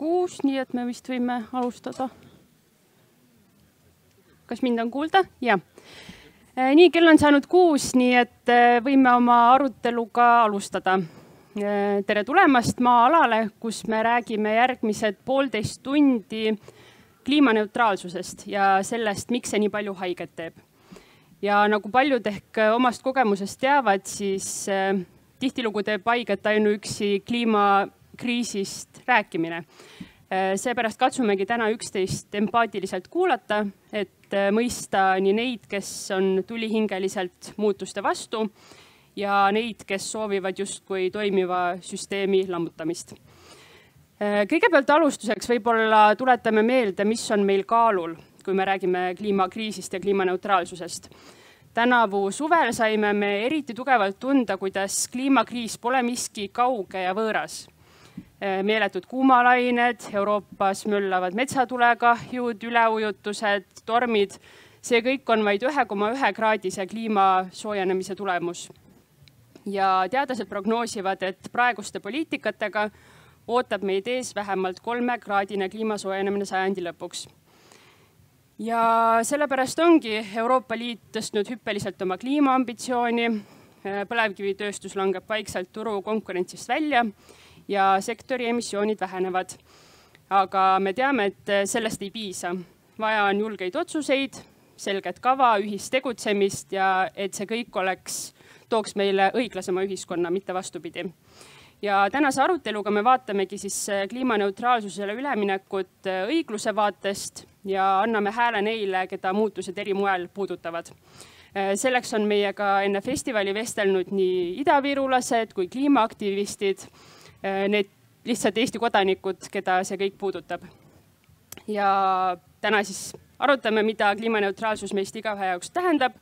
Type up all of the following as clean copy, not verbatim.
6, nii et me vist võime alustada. Kas mind on kuulda? Ja. Nii, kell on saanud 6, nii et võime oma aruteluga alustada. Tere tulemast Maa-alale, kus me räägime järgmised 1,5 tundi kliimaneutraalsusest ja sellest, miks see nii palju haiget teeb. Ja nagu paljud ehk omast kogemusest teavad, siis tihtilugu teeb haiget ainuüksi kliimakriisist rääkimine. Seepärast katsumegi täna üksteist empaatiliselt kuulata, et mõista nii neid, kes on tulihingeliselt muutuste vastu ja neid, kes soovivad justkui toimiva süsteemi lammutamist. Kõigepealt alustuseks võib-olla tuletame meelde, mis on meil kaalul, kui me räägime kliimakriisist ja kliimaneutraalsusest. Tänavu suvel saime me eriti tugevalt tunda, kuidas kliimakriis pole miski kauge ja võõras. Meeletud kuumalained, Euroopas möllavad metsatulekahjud, üleujutused, tormid. See kõik on vaid 1,1 kraadise kliima soojenemise tulemus. Ja teadlased prognoosivad, et praeguste poliitikatega ootab meid ees vähemalt 3-kraadine kliimasoojenemine sajandi lõpuks. Ja sellepärast ongi Euroopa Liit tõstnud hüppeliselt oma kliimaambitsiooni, põlevkivitööstus langeb vaikselt turu konkurentsist välja ja sektori emissioonid vähenevad. Aga me teame, et sellest ei piisa. Vaja on julgeid otsuseid, selget kava, ühist tegutsemist ja et see kõik tooks meile õiglasema ühiskonna, mitte vastupidi. Ja tänase aruteluga me vaatamegi siis kliimaneutraalsusele üleminekut õigluse vaatest ja anname hääle neile, keda muutused eri moel puudutavad. Selleks on meiega enne festivali vestelnud nii idavirulased kui kliimaaktivistid, need lihtsalt Eesti kodanikud, keda see kõik puudutab. Ja täna siis arutame, mida kliimaneutraalsus meist igaühe jaoks tähendab,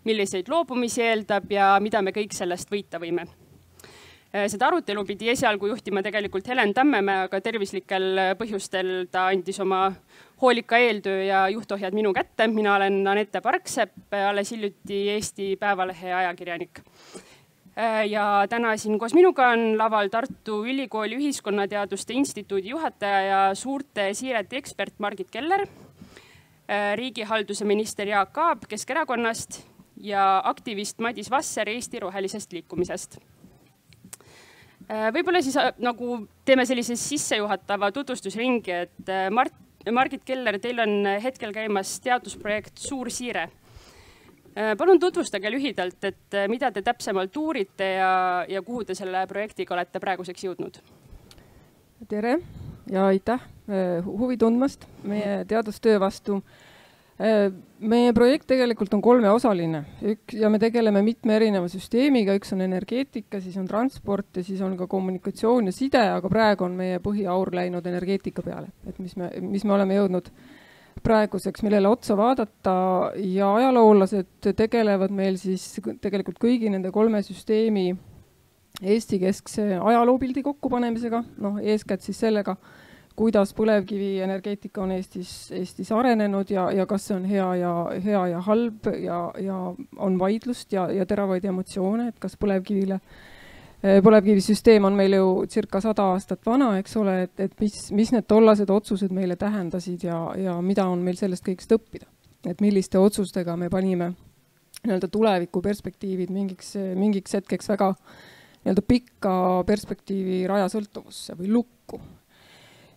milliseid loobumisi eeldab ja mida me kõik sellest võita võime. Seda arutelu pidi esialgu juhtima tegelikult Helen Tammemäe, aga tervislikel põhjustel ta andis oma hoolika eeltöö ja juhtohjad minu kätte. Mina olen Anette Parksepp, alles hiljuti Eesti Päevalehe ajakirjanik. Ja täna siin koos minuga on laval Tartu Ülikooli Ühiskonnateaduste Instituudi juhataja ja suurte siirete ekspert Margit Keller, riigihalduse minister Jaak Aab Keskerakonnast ja aktivist Madis Vasser Eesti Rohelisest liikumisest. Võib-olla siis nagu teeme sellise sissejuhatava tutvustusringi, et Margit Keller, teil on hetkel käimas teadusprojekt Suur siire. Palun tutvustage lühidalt, et mida te täpsemalt uurite ja kuhu te selle projektiga olete praeguseks jõudnud? Tere ja aitäh huvi tundmast meie teadustöö vastu. Meie projekt tegelikult on 3-osaline ja me tegeleme mitme erineva süsteemiga. Üks on energeetika, siis on transport ja siis on ka kommunikatsioon ja side, aga praegu on meie põhiaur läinud energeetika peale, et mis me oleme jõudnud praeguseks, millele otsa vaadata ja ajaloolased tegelevad meil siis tegelikult kõigi nende 3 süsteemi Eesti keskse ajaloopildi kokkupanemisega, eeskätt siis sellega, kuidas põlevkivi energeetika on Eestis arenenud ja kas see on hea ja halb ja on vaidlust ja teravaid emotsioone, et kas põlevkivisüsteem on meil ju circa 100 aastat vana, eks ole, et mis need tollased otsused meile tähendasid ja mida on meil sellest kõigest õppida. Et milliste otsustega me panime tuleviku perspektiivid mingiks hetkeks väga pikka perspektiivi rajasõltuvusse või lukku.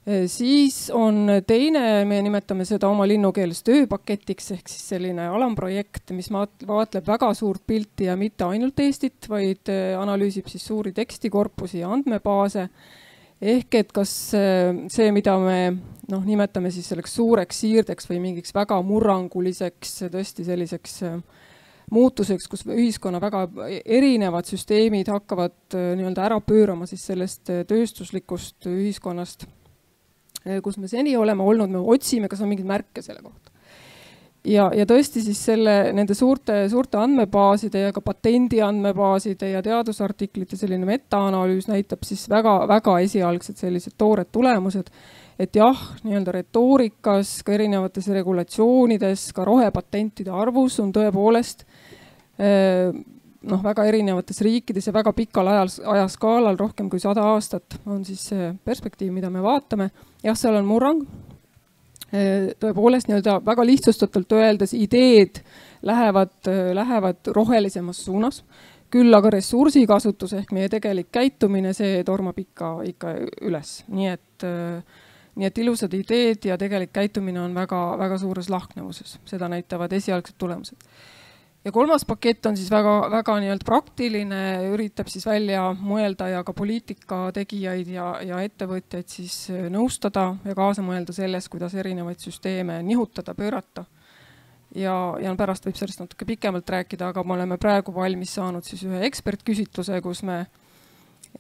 Siis on teine, me nimetame seda oma linnukeeles tööpaketiks, ehk siis selline alamprojekt, mis vaatleb väga suurt pilti ja mitte ainult Eestit, vaid analüüsib siis suuri tekstikorpusi ja andmebaase. Ehk et kas see, mida me nimetame siis selleks suureks siirdeks või mingiks väga murranguliseks, tõesti selliseks muutuseks, kus ühiskonna väga erinevad süsteemid hakkavad ära pöörama siis sellest tööstuslikust ühiskonnast, kus me seni oleme olnud, me otsime, kas on mingid märke selle kohta. Ja tõesti siis nende suurte andmebaaside ja ka patendi andmebaaside ja teadusartiklite selline metaanalüüs näitab siis väga esialgsed sellised toored tulemused, et jah, retoorikas, ka erinevates regulatsioonides, ka rohepatentide arvus on tõepoolest väga erinevates riikides ja väga pikal ajaskaalal, rohkem kui 100 aastat on siis see perspektiiv, mida me vaatame. Jah, seal on murrang. Tõepoolest väga lihtsustatult öeldes ideed lähevad rohelisemas suunas. Küll aga ressursikasutus ehk meie tegelik käitumine, see tormab ikka üles. Nii et ilusad ideed ja tegelik käitumine on väga suures lahknevuses. Seda näitavad esialgsed tulemused. Ja kolmas pakett on siis väga praktiline, üritab siis välja mõelda ja ka poliitika tegijaid ja ettevõtjaid siis nõustada ja kaasa mõelda selles, kuidas erinevaid süsteeme nihutada, pöörata. Ja pärast võib sellest natuke pikemalt rääkida, aga me oleme praegu valmis saanud siis ühe ekspertküsitluse, kus me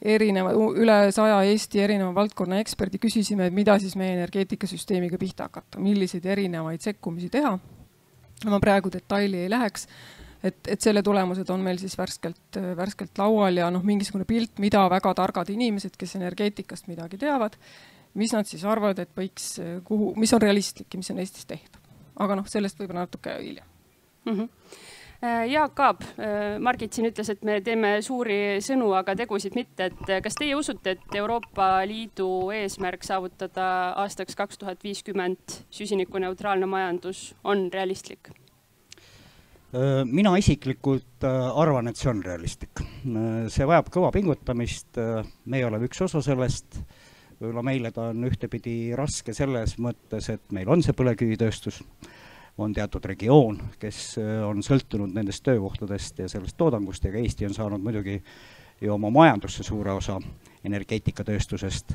üle 100 Eesti erineva valdkonna eksperdi küsisime, mida siis meie energeetikasüsteemiga pihta hakata, milliseid erinevaid sekkumisi teha. Ma praegu detaili ei läheks, et selle tulemused on meil siis värskelt laual ja mingisugune pilt, mida väga targad inimesed, kes energeetikast midagi teavad, mis nad siis arvavad, et võiks, mis on realistlik ja mis on Eestis tehtud. Aga sellest võib natuke hiljem. Jaak Aab, Margit siin ütles, et me teeme suuri sõnu, aga tegusid mitte. Et kas teie usute, et Euroopa Liidu eesmärk saavutada aastaks 2050 süsinikuneutraalne majandus on realistlik? Mina isiklikult arvan, et see on realistlik. See vajab kõva pingutamist, me oleme üks osa sellest. Võib-olla meile ta on ühtepidi raske selles mõttes, et meil on see põlevkivitööstus, on teatud regioon, kes on sõltunud nendest töökohtadest ja sellest toodangust, ja Eesti on saanud muidugi ju oma majandusse suure osa energeetikatööstusest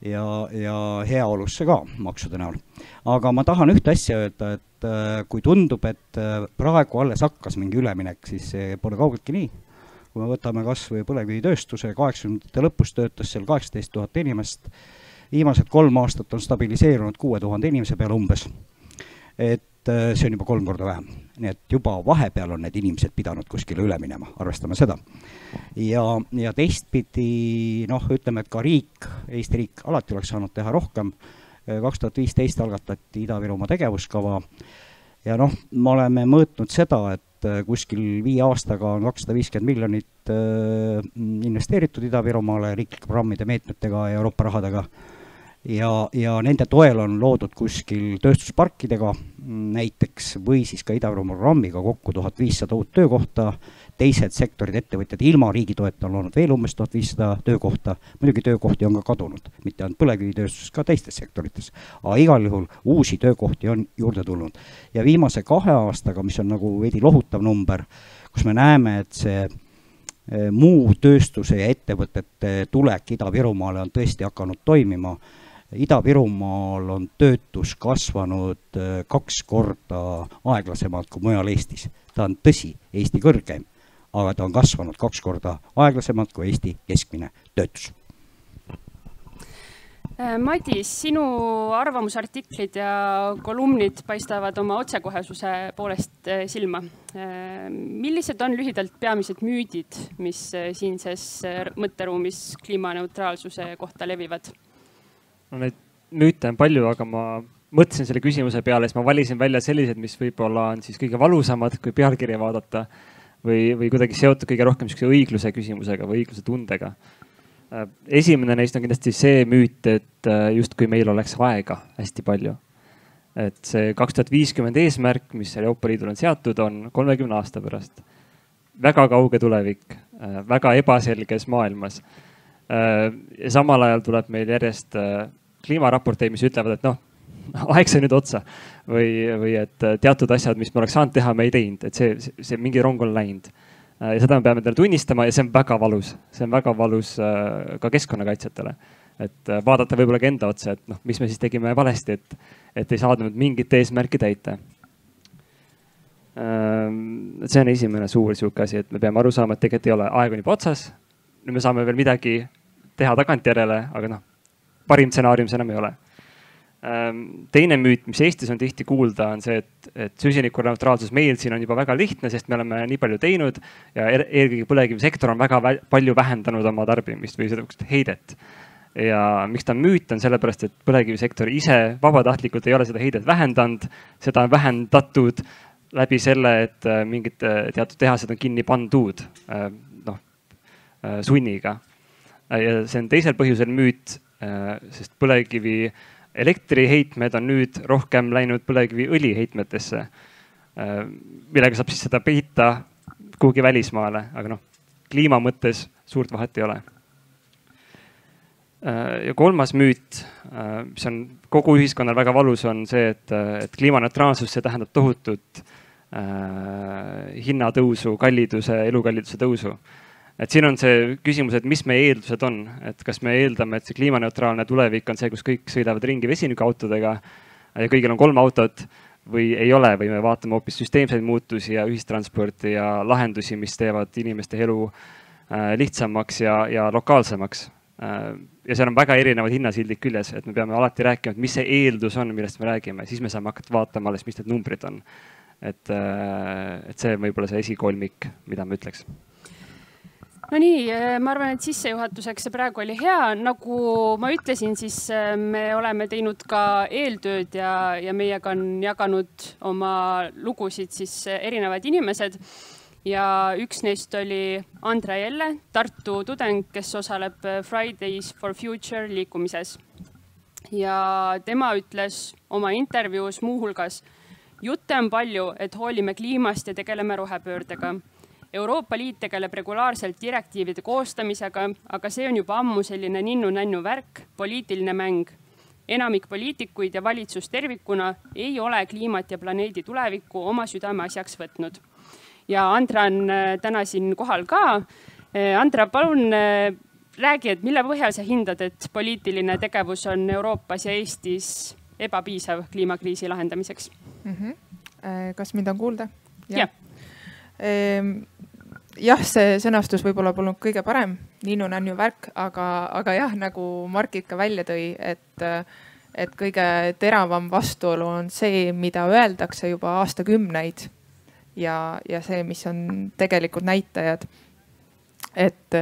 ja heaolusse ka maksude näol. Aga ma tahan ühte asja öelda, et kui tundub, et praegu alles hakkas mingi üleminek, siis see pole kaugeltki nii. Kui me võtame kas või põlevkivitööstuse, 80. lõpus töötas seal 18 000 inimest, viimased 3 aastat on stabiliseerunud 6000 inimese peale umbes. Et see on juba 3 korda vähem. Nii et juba vahepeal on need inimesed pidanud kuskile üle minema, arvestame seda. Ja teistpidi, ütleme, et ka riik, Eesti riik alati oleks saanud teha rohkem. 2015 algatati Ida-Virumaa tegevuskava ja me oleme mõõtnud seda, et kuskil 5 aastaga on 250 miljonit investeeritud Ida-Virumaale riiklike programmide meetmetega ja Euroopa rahadega. Ja nende toel on loodud kuskil tööstusparkidega näiteks või siis ka Ida-Virumaa programmiga kokku 1500 uut töökohta. Teised sektorid, ettevõtjad ilma riigi toeta on loonud veel umbes 1500 töökohta. Muidugi töökohti on ka kadunud, mitte ainult põlevkivitööstuses, ka teistes sektorites. Aga igal juhul uusi töökohti on juurde tulnud. Ja viimase 2 aastaga, mis on nagu veidi lohutav number, kus me näeme, et see muu tööstuse ja ettevõtete tulek Ida-Virumaale on tõesti hakanud toimima. Ida-Virumaal on töötus kasvanud 2 korda aeglasemalt kui mujal Eestis. Ta on tõsi, Eesti kõrgeim, aga ta on kasvanud 2 korda aeglasemalt kui Eesti keskmine töötus. Madis, sinu arvamusartiklid ja kolumnid paistavad oma otsekohesuse poolest silma. Millised on lühidalt peamised müüdid, mis siinses mõtteruumis kliimaneutraalsuse kohta levivad? Neid müüte on palju, aga ma mõtlesin selle küsimuse peale, siis ma valisin välja sellised, mis võib-olla on siis kõige valusamad, kui pealkirja vaadata või kuidagi seotud kõige rohkem õigluse küsimusega või õigluse tundega. Esimene neist on kindlasti see müüt, et justkui meil oleks aega hästi palju. Et see 2050 eesmärk, mis Euroopa Liidul on seatud, on 30 aasta pärast. Väga kauge tulevik, väga ebaselges maailmas. Ja samal ajal tuleb meil järjest kliimaraporteid, mis ütlevad, et aeg see nüüd otsa või et teatud asjad, mis me oleks saanud teha, me ei teinud, et see mingi rong on läinud. Ja seda me peame teile tunnistama ja see on väga valus. See on väga valus ka keskkonnakaitsjatele. Et vaadata võib-olla ka enda otsa, et mis me siis tegime valesti, et ei saadnud mingit eesmärki täita. See on esimene suur siuke asi, et me peame aru saama, et tegelikult ei ole aeg on juba otsas. Nüüd me saame veel midagi teha tagantjärele, aga parim stsenaarium see enam ei ole. Teine müüt, mis Eestis on tihti kuulda, on see, et süsinikuneutraalsus meil siin on juba väga lihtne, sest me oleme nii palju teinud ja eelkõige põlevkivisektor on väga palju vähendanud oma tarbimist või seda heidet. Ja miks ta müüt on sellepärast, et põlevkivisektor ise vabatahtlikult ei ole seda heidet vähendanud, seda on vähendatud läbi selle, et mingid teatud tehased on kinni pandud sunniga. Ja see on teisel põhjusel müüt, sest põlevkivi elektriheitmed on nüüd rohkem läinud põlevkivi õliheitmetesse, millega saab siis seda peita kuhugi välismaale, aga kliima mõttes suurt vahet ei ole. Ja kolmas müüt, mis on kogu ühiskonnal väga valus, on see, et kliimaneutraalsus, see tähendab tohutut hinnatõusu, kalliduse, elukalliduse tõusu. Et siin on see küsimus, et mis meie eeldused on, et kas me eeldame, et see kliimaneutraalne tulevik on see, kus kõik sõidavad ringi vesinikuautodega ja kõigil on 3 autot või ei ole, või me vaatame hoopis süsteemseid muutusi ja ühistransporti ja lahendusi, mis teevad inimeste elu lihtsamaks ja lokaalsemaks. Ja seal on väga erinevad hinnasildid küljes, et me peame alati rääkima, et mis see eeldus on, millest me räägime, siis me saame hakata vaatama alles, mis need numbrid on. Et see on võib-olla see esikolmik, mida ma ütleks. No nii, ma arvan, et sissejuhatuseks see praegu oli hea. Nagu ma ütlesin, siis me oleme teinud ka eeltööd ja meiega on jaganud oma lugusid siis erinevad inimesed. Ja üks neist oli Andre Jelle, Tartu tudeng, kes osaleb Fridays for Future liikumises. Ja tema ütles oma intervjuus muuhulgas, jutte on palju, et hoolime kliimast ja tegeleme rohepöördega. Euroopa Liit tegeleb regulaarselt direktiivide koostamisega, aga see on juba ammu selline ninnu-nännu värk, poliitiline mäng. Enamik poliitikuid ja valitsus tervikuna ei ole kliimat ja planeedi tulevikku oma südame asjaks võtnud. Ja Andra on täna siin kohal ka. Andra, palun räägi, et mille põhjal sa hindad, et poliitiline tegevus on Euroopas ja Eestis ebapiisav kliimakriisi lahendamiseks? Kas mind on kuulda? Ja. Jah, see sõnastus võib-olla polnud kõige parem, Niinu on ju värk, aga jah, nagu Margit ka välja tõi, et kõige teravam vastuolu on see, mida öeldakse juba aastakümneid ja see, mis on tegelikult näitajad, et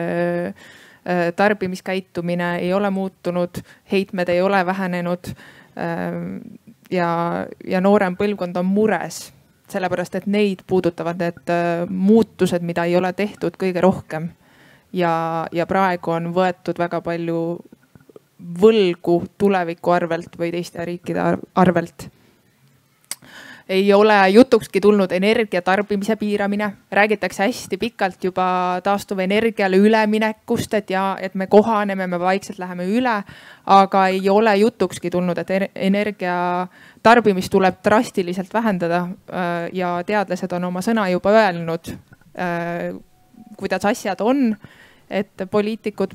tarbimiskäitumine ei ole muutunud, heitmed ei ole vähenenud ja noorem põlvkond on mures. Sellepärast, et neid puudutavad need muutused, mida ei ole tehtud kõige rohkem. Ja praegu on võetud väga palju võlgu tuleviku arvelt või teiste riikide arvelt. Ei ole jutukski tulnud energia tarbimise piiramine. Räägitakse hästi pikalt juba taastuvenergiale üleminekust, et me kohaneme, me vaikselt läheme üle, aga ei ole jutukski tulnud, et energia tarbimist tuleb drastiliselt vähendada ja teadlased on oma sõna juba öelnud, kuidas asjad on, et poliitikud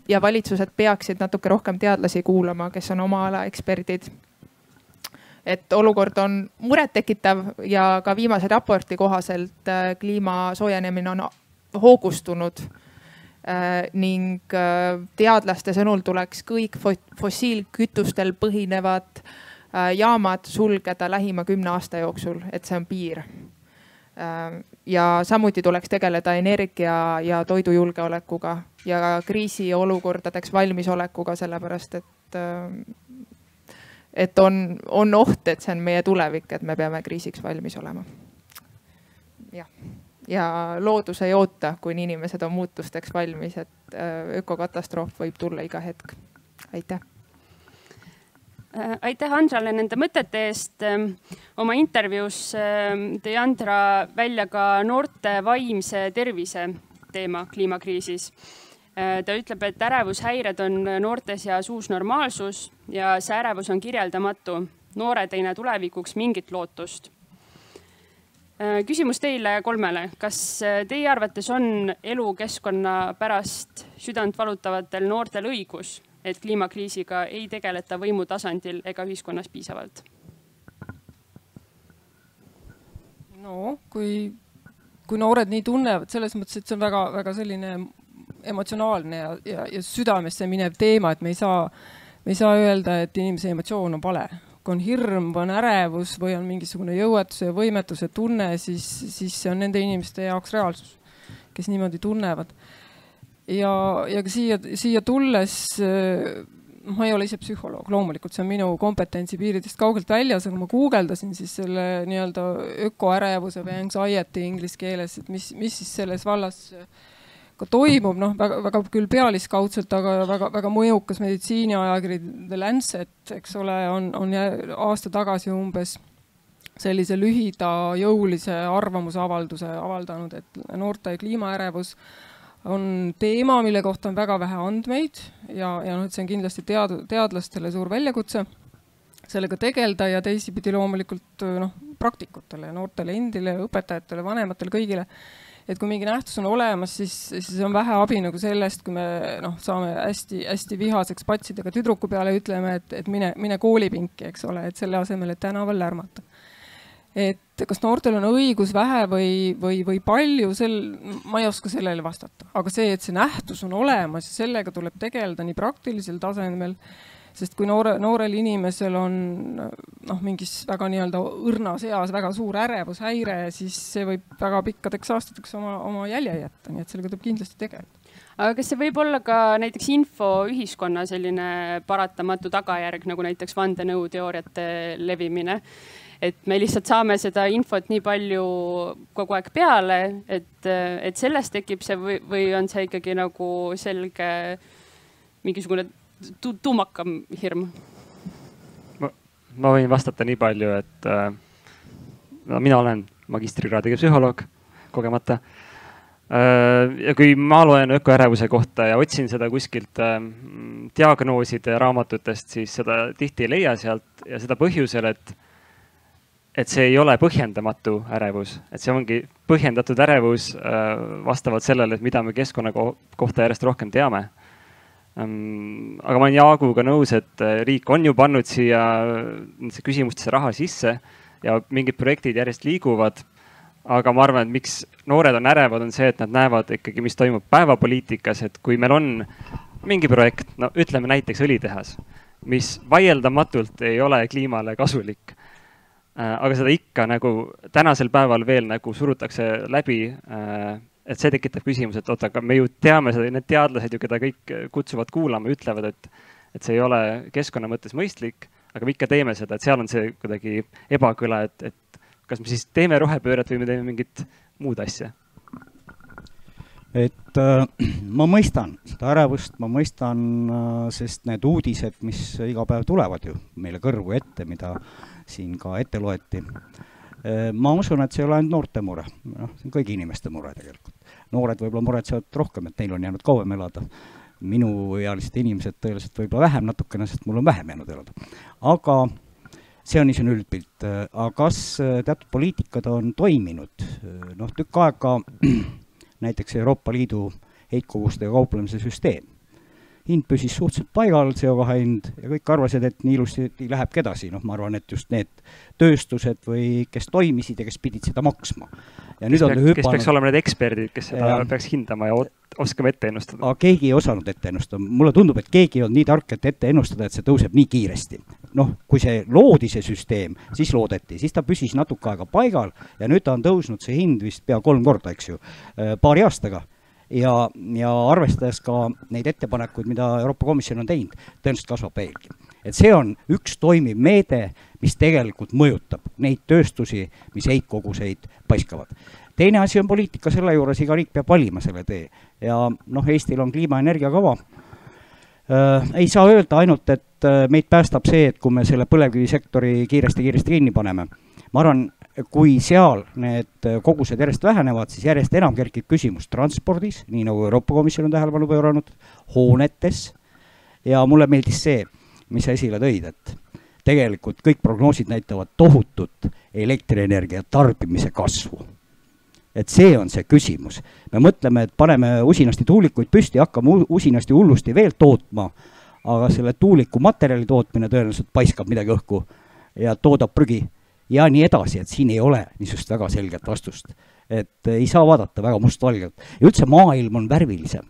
ja valitsused peaksid natuke rohkem teadlasi kuulama, kes on oma ala eksperdid. Et olukord on muret tekitav ja ka viimase raporti kohaselt kliima soojenemine on hoogustunud ning teadlaste sõnul tuleks kõik fossiilkütustel põhinevad jaamad sulgeda lähima 10 aasta jooksul, et see on piir. Ja samuti tuleks tegeleda energia ja toidujulgeolekuga ja kriisiolukordadeks valmisolekuga, sellepärast et on oht, et see on meie tulevik, et me peame kriisiks valmis olema. Ja loodus ei oota, kui inimesed on muutusteks valmis, et ökokatastroof võib tulla iga hetk. Aitäh. Aitäh Andrale nende mõtete eest. Oma intervjuus tõi Andra välja ka noorte vaimse tervise teema kliimakriisis. Ta ütleb, et ärevushäired on noorte seas uus normaalsus ja see ärevus on kirjeldamatu. Noored ei näe tulevikuks mingit lootust. Küsimus teile 3. Kas teie arvates on elukeskkonna pärast südant valutavatel noortel õigus, et kliimakriisiga ei tegeleta võimu tasandil ega ühiskonnas piisavalt? No, kui noored nii tunnevad, selles mõttes, et see on väga, väga selline emotsionaalne ja südamesse minev teema, et me ei saa öelda, et inimese emotsioon on vale. Kui on hirm, või on ärevus või on mingisugune jõuetuse ja võimetuse tunne, siis see on nende inimeste jaoks reaalsus, kes niimoodi tunnevad. Ja siia tulles, ma ei ole ise psühholoog, loomulikult see on minu kompetentsi piiridest kaugelt väljas, aga ma guugeldasin siis selle nii-öelda ökoärevuse või anxiety inglise keeles, et mis siis selles vallas ka toimub, noh, väga küll pealiskaudselt, aga väga mõjukas meditsiiniajakiri The Lancet, eks ole, on aasta tagasi umbes sellise lühida jõulise arvamusavalduse avaldanud, et noorte kliimaärevus on teema, mille kohta on väga vähe andmeid ja noh, et see on kindlasti teadlastele suur väljakutse sellega tegelda ja teisipidi loomulikult noh, praktikutele, noortele endile, õpetajatele, vanematele, kõigile. Et kui mingi nähtus on olemas, siis on vähe abi nagu sellest, kui me noh, saame hästi vihaseks patsidega tüdruku peale ütleme, et mine koolipinki, eks ole, et selle asemel, et tänaval lärmata. Et kas noortel on õigus vähe või palju, ma ei oska sellele vastata. Aga see, et see nähtus on olemas ja sellega tuleb tegeleda nii praktilisel tasemel, sest kui noorel inimesel on noh, mingis väga nii-öelda õrnas eas väga suur ärevushäire, siis see võib väga pikkadeks aastateks oma jälje jätta, nii et sellega tuleb kindlasti tegeleda. Aga kas see võib olla ka näiteks infoühiskonna selline paratamatu tagajärg, nagu näiteks vandenõuteooriate levimine? Et me lihtsalt saame seda infot nii palju kogu aeg peale, et sellest tekib see või on see ikkagi nagu selge mingisugune tuumakam hirm? Ma võin vastata nii palju, et mina olen magistrikraadiga psühholoog kogemata. Ja kui ma loen ökoärevuse kohta ja otsin seda kuskilt diagnooside raamatutest, siis seda tihti ei leia sealt ja seda põhjusel, et see ei ole põhjendamatu ärevus, et see ongi põhjendatud ärevus vastavalt sellele, et mida me keskkonna kohta järjest rohkem teame. Aga ma olen Jaaguga nõus, et riik on ju pannud siia küsimustesse raha sisse ja mingid projektid järjest liiguvad. Aga ma arvan, et miks noored on ärevad, on see, et nad näevad ikkagi, mis toimub päevapoliitikas, et kui meil on mingi projekt, no ütleme näiteks õlitehas, mis vaieldamatult ei ole kliimale kasulik. Aga seda ikka nagu tänasel päeval veel nagu surutakse läbi, et see tekitab küsimus, et oota, aga me ju teame seda, need teadlased ju, keda kõik kutsuvad kuulama, ütlevad, et see ei ole keskkonna mõttes mõistlik, aga me ikka teeme seda, et seal on see kuidagi ebakõla, et kas me siis teeme rohepööret või me teeme mingit muud asja? Et ma mõistan seda ärevust, ma mõistan, sest need uudised, mis iga päev tulevad ju meile kõrvu ette, mida siin ka ette loeti. Ma usun, et see ei ole ainult noorte mure, see on kõigi inimeste mure tegelikult. Noored võib-olla muretsevad rohkem, et neil on jäänud kauem elada. Minuealised inimesed tõeliselt võib-olla vähem natukene, sest mul on vähem jäänud elada. Aga see on niisugune üldpilt. Aga kas teatud poliitikad on toiminud? Noh, tükk aega näiteks Euroopa Liidu heitkogustega kauplemise süsteem. Hind püsis suhteliselt paigal, CO2 hind, ja kõik arvasid, et nii ilusti lähebki edasi. Noh, ma arvan, et just need tööstused või kes toimisid ja kes pidid seda maksma. Ja nüüd kes peaks olema need eksperdid, kes seda peaks hindama ja oskama ette ennustada? Aga keegi ei osanud ette ennustada. Mulle tundub, et keegi on nii tark, et ette ennustada, et see tõuseb nii kiiresti. Noh, kui see loodi see süsteem, siis loodeti, siis ta püsis natuke aega paigal ja nüüd ta on tõusnud see hind vist pea 3 korda, eks ju, paari aastaga. Ja arvestades ka neid ettepanekuid, mida Euroopa Komisjon on teinud, tõenäoliselt kasvab veelgi. Et see on üks toimiv meede, mis tegelikult mõjutab neid tööstusi, mis heitkoguseid paiskavad. Teine asi on poliitika selle juures, iga riik peab valima selle tee. Ja noh, Eestil on kliimaenergiakava. Ei saa öelda ainult, et meid päästab see, et kui me selle põlevkivisektori kiiresti kinni paneme. Ma arvan, kui seal need kogused järjest vähenevad, siis järjest enam kerkib küsimus transpordis, nii nagu Euroopa Komisjon on tähelepanu pööranud, hoonetes. Ja mulle meeldis see, mis esile tõid, et tegelikult kõik prognoosid näitavad tohutut elektrienergia tarbimise kasvu. Et see on see küsimus. Me mõtleme, et paneme usinasti tuulikuid püsti, hakkame usinasti hullusti veel tootma, aga selle tuuliku materjali tootmine tõenäoliselt paiskab midagi õhku ja toodab prügi. Ja nii edasi, et siin ei ole niisugust väga selget vastust. Et ei saa vaadata väga mustvalgelt. Ja üldse maailm on värvilisem.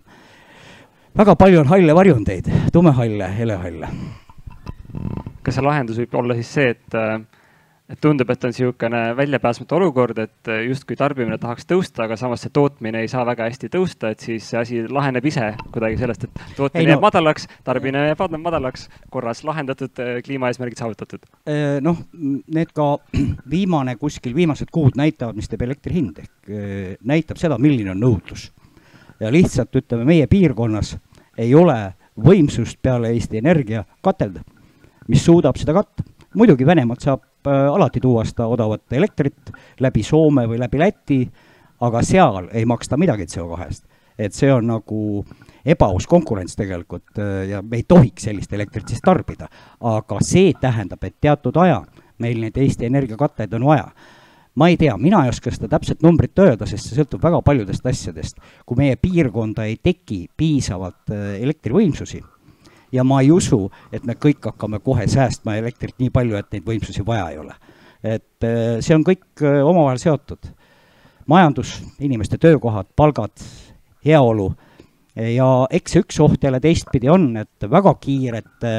Väga palju on halle varjundeid, tumehalle, helehalle. Kas see lahendus võib olla siis see, et et tundub, et on niisugune väljapääsmatu olukord, et justkui tarbimine tahaks tõusta, aga samas see tootmine ei saa väga hästi tõusta, et siis see asi laheneb ise kuidagi sellest, et tootmine jääb madalaks, tarbimine jääb madalaks, korras lahendatud, kliimaeesmärgid saavutatud. Noh, need ka viimased kuud näitavad, mis teeb elektri hind, ehk näitab seda, milline on nõudlus. Ja lihtsalt ütleme, meie piirkonnas ei ole võimsust peale Eesti Energia katelda, mis suudab seda katta. Muidugi Venemaalt saab alati tuuasta odavat elektrit läbi Soome või läbi Läti, aga seal ei maksta midagi CO2-st. Et see on nagu ebaaus konkurents tegelikult ja me ei tohiks sellist elektrit siis tarbida. Aga see tähendab, et teatud aja meil neid Eesti Energiakatteid on vaja. Ma ei tea, mina ei oska seda täpselt numbrit öelda, sest see sõltub väga paljudest asjadest. Kui meie piirkonda ei teki piisavalt elektrivõimsusi, ja ma ei usu, et me kõik hakkame kohe säästma elektrit nii palju, et neid võimsusi vaja ei ole. Et see on kõik omavahel seotud. Majandus, inimeste töökohad, palgad, heaolu ja eks üks oht jälle teistpidi on, et väga kiirete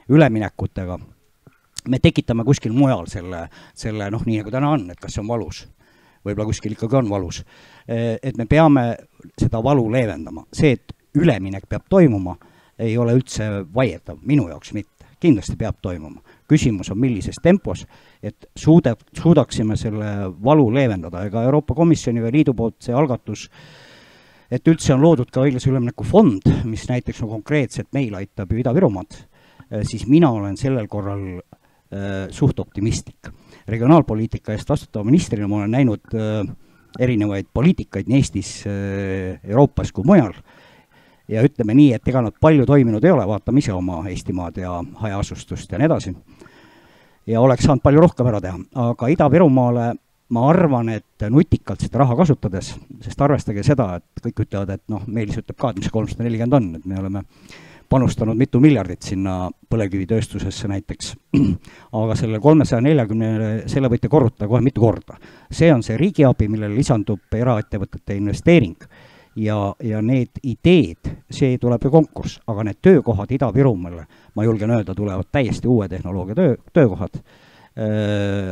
üleminekutega me tekitame kuskil mujal selle noh, nii nagu täna on, et kas see on valus. Võib-olla kuskil ikkagi on valus. Et me peame seda valu leevendama. See, et üleminek peab toimuma, ei ole üldse vaieldav, minu jaoks mitte. Kindlasti peab toimuma. Küsimus on millises tempos, et suudaksime selle valu leevendada. Ega Euroopa Komisjoni või liidu poolt see algatus, et üldse on loodud ka õiglase ülemineku fond, mis näiteks on konkreetselt meil aitab ju Ida-Virumaad, siis mina olen sellel korral suht optimistlik. Regionaalpoliitika eest vastutava ministrina ma olen näinud erinevaid poliitikaid nii Eestis, Euroopas kui mujal. Ja ütleme nii, et ega nad palju toiminud ei ole, vaatame ise oma Eestimaad ja hajaasustust ja nii edasi. Ja oleks saanud palju rohkem ära teha. Aga Ida-Virumaale ma arvan, et nutikalt seda raha kasutades, sest arvestage seda, et kõik ütlevad, et noh, Meelis ütleb ka, et mis 340 on, et me oleme panustanud mitu miljardit sinna põlevkivitööstusesse näiteks. Aga selle 340, selle võite korrutada kohe mitu korda. See on see riigiabi, millele lisandub eraettevõtete investeering. Ja need ideed, see tuleb ju konkurss, aga need töökohad Ida-Virumaale, ma julgen öelda, tulevad täiesti uue tehnoloogia töökohad,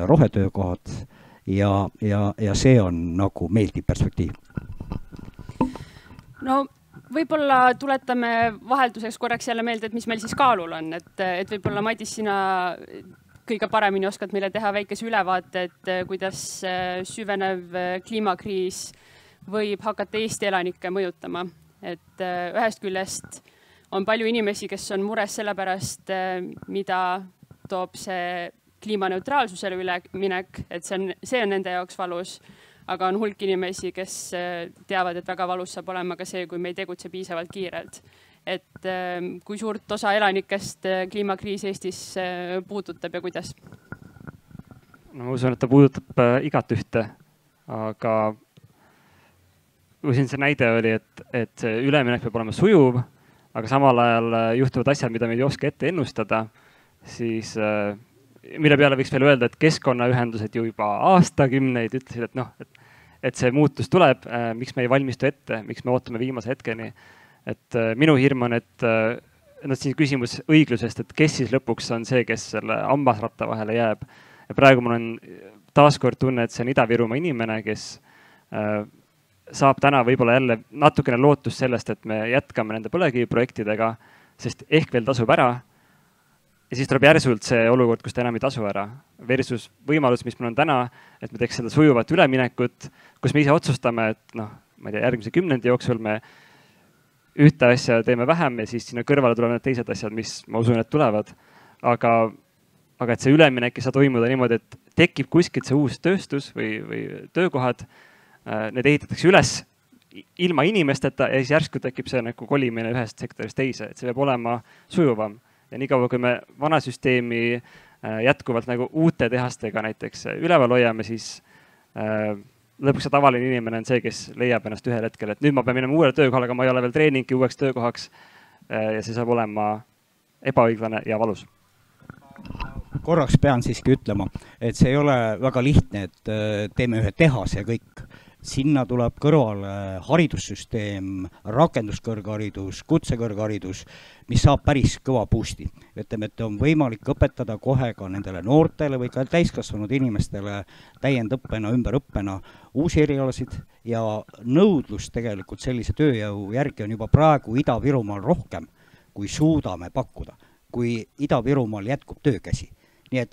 rohetöökohad ja see on nagu meeldiv perspektiiv. No võib-olla tuletame vahelduseks korraks jälle meelde, et mis meil siis kaalul on, et võib-olla Madis, sina kõige paremini oskad meile teha väikese ülevaate, et kuidas süvenev kliimakriis võib hakata Eesti elanikke mõjutama. Et ühest küljest on palju inimesi, kes on mures selle pärast, mida toob see kliimaneutraalsusele üleminek, et see on nende jaoks valus, aga on hulk inimesi, kes teavad, et väga valus saab olema ka see, kui me ei tegutse piisavalt kiirelt. Et kui suurt osa elanikest kliimakriis Eestis puudutab ja kuidas? No, ma usun, et ta puudutab igat ühte, aga kui siin see näide oli, et see üleminek peab olema sujuv, aga samal ajal juhtuvad asjad, mida me ei oska ette ennustada, siis mille peale võiks veel öelda, et keskkonnaühendused ju juba aastakümneid ütlesid, et noh, et see muutus tuleb, miks me ei valmistu ette, miks me ootame viimase hetkeni. Et minu hirm on, et siin küsimus õiglusest, et kes siis lõpuks on see, kes selle ambasratta vahele jääb. Ja praegu mul on taaskord tunne, et see on Ida-Virumaa inimene, kes saab täna võib-olla jälle natukene lootust sellest, et me jätkame nende põlevkiviprojektidega, sest ehk veel tasub ära. Ja siis tuleb järsult see olukord, kus ta enam ei tasu ära. Versus võimalus, mis meil on täna, et me teeks seda sujuvat üleminekut, kus me ise otsustame, et noh, ma ei tea, järgmise 10 jooksul me ühte asja teeme vähem ja siis sinna kõrvale tulevad need teised asjad, mis ma usun, et tulevad. Aga et see üleminek ei saa toimuda niimoodi, et tekib kuskilt see uus tööstus või töökohad, need ehitatakse üles ilma inimesteta ja siis järsku tekib see nagu kolimine ühest sektorist teise, et see peab olema sujuvam. Ja nii kaua, kui me vana süsteemi jätkuvalt nagu uute tehastega näiteks üleval hoiame, siis lõpuks see tavaline inimene on see, kes leiab ennast ühel hetkel, et nüüd ma pean minema uuele töökohale, aga ma ei ole veel treeningi uueks töökohaks ja see saab olema ebaõiglane ja valus. Korraks pean siiski ütlema, et see ei ole väga lihtne, et teeme ühe tehase ja kõik. sinna tuleb kõrvale haridussüsteem, rakenduskõrgharidus, kutsekõrgharidus, mis saab päris kõva boost'i. Ütleme, et on võimalik õpetada kohe ka nendele noortele või ka täiskasvanud inimestele täiendõppena, ümberõppena uusi erialasid ja nõudlus tegelikult sellise tööjõu järgi on juba praegu Ida-Virumaal rohkem, kui suudame pakkuda, kui Ida-Virumaal jätkub töökäsi. Nii et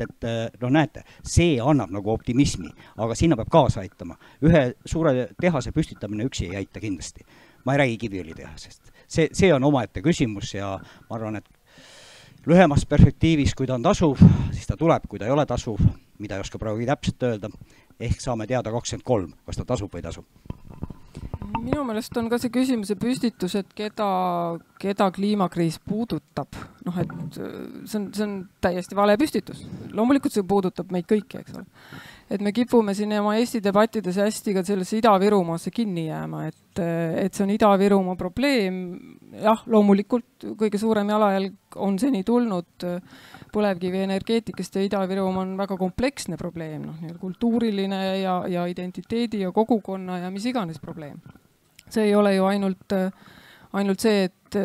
no näete, see annab nagu optimismi, aga sinna peab kaasa aitama. Ühe suure tehase püstitamine üksi ei aita kindlasti. Ma ei räägi Kiviõlitehasest. See on omaette küsimus ja ma arvan, et lühemas perspektiivis, kui ta on tasuv, siis ta tuleb, kui ta ei ole tasuv, mida ei oska praegu täpselt öelda, ehk saame teada 23, kas ta tasub või tasub. Minu meelest on ka see küsimuse püstitus, et keda kliimakriis puudutab. Noh, et see on täiesti vale püstitus. Loomulikult see puudutab meid kõiki, eks ole. Et me kipume siin oma Eesti debattides hästi ka sellesse Ida-Virumaasse kinni jääma, et see on Ida-Virumaa probleem. Jah, loomulikult kõige suurem jalajälg on seni tulnud põlevkivi energeetikast ja Ida-Virumaa on väga kompleksne probleem, kultuuriline ja identiteedi ja kogukonna ja mis iganes probleem. See ei ole ju ainult see, et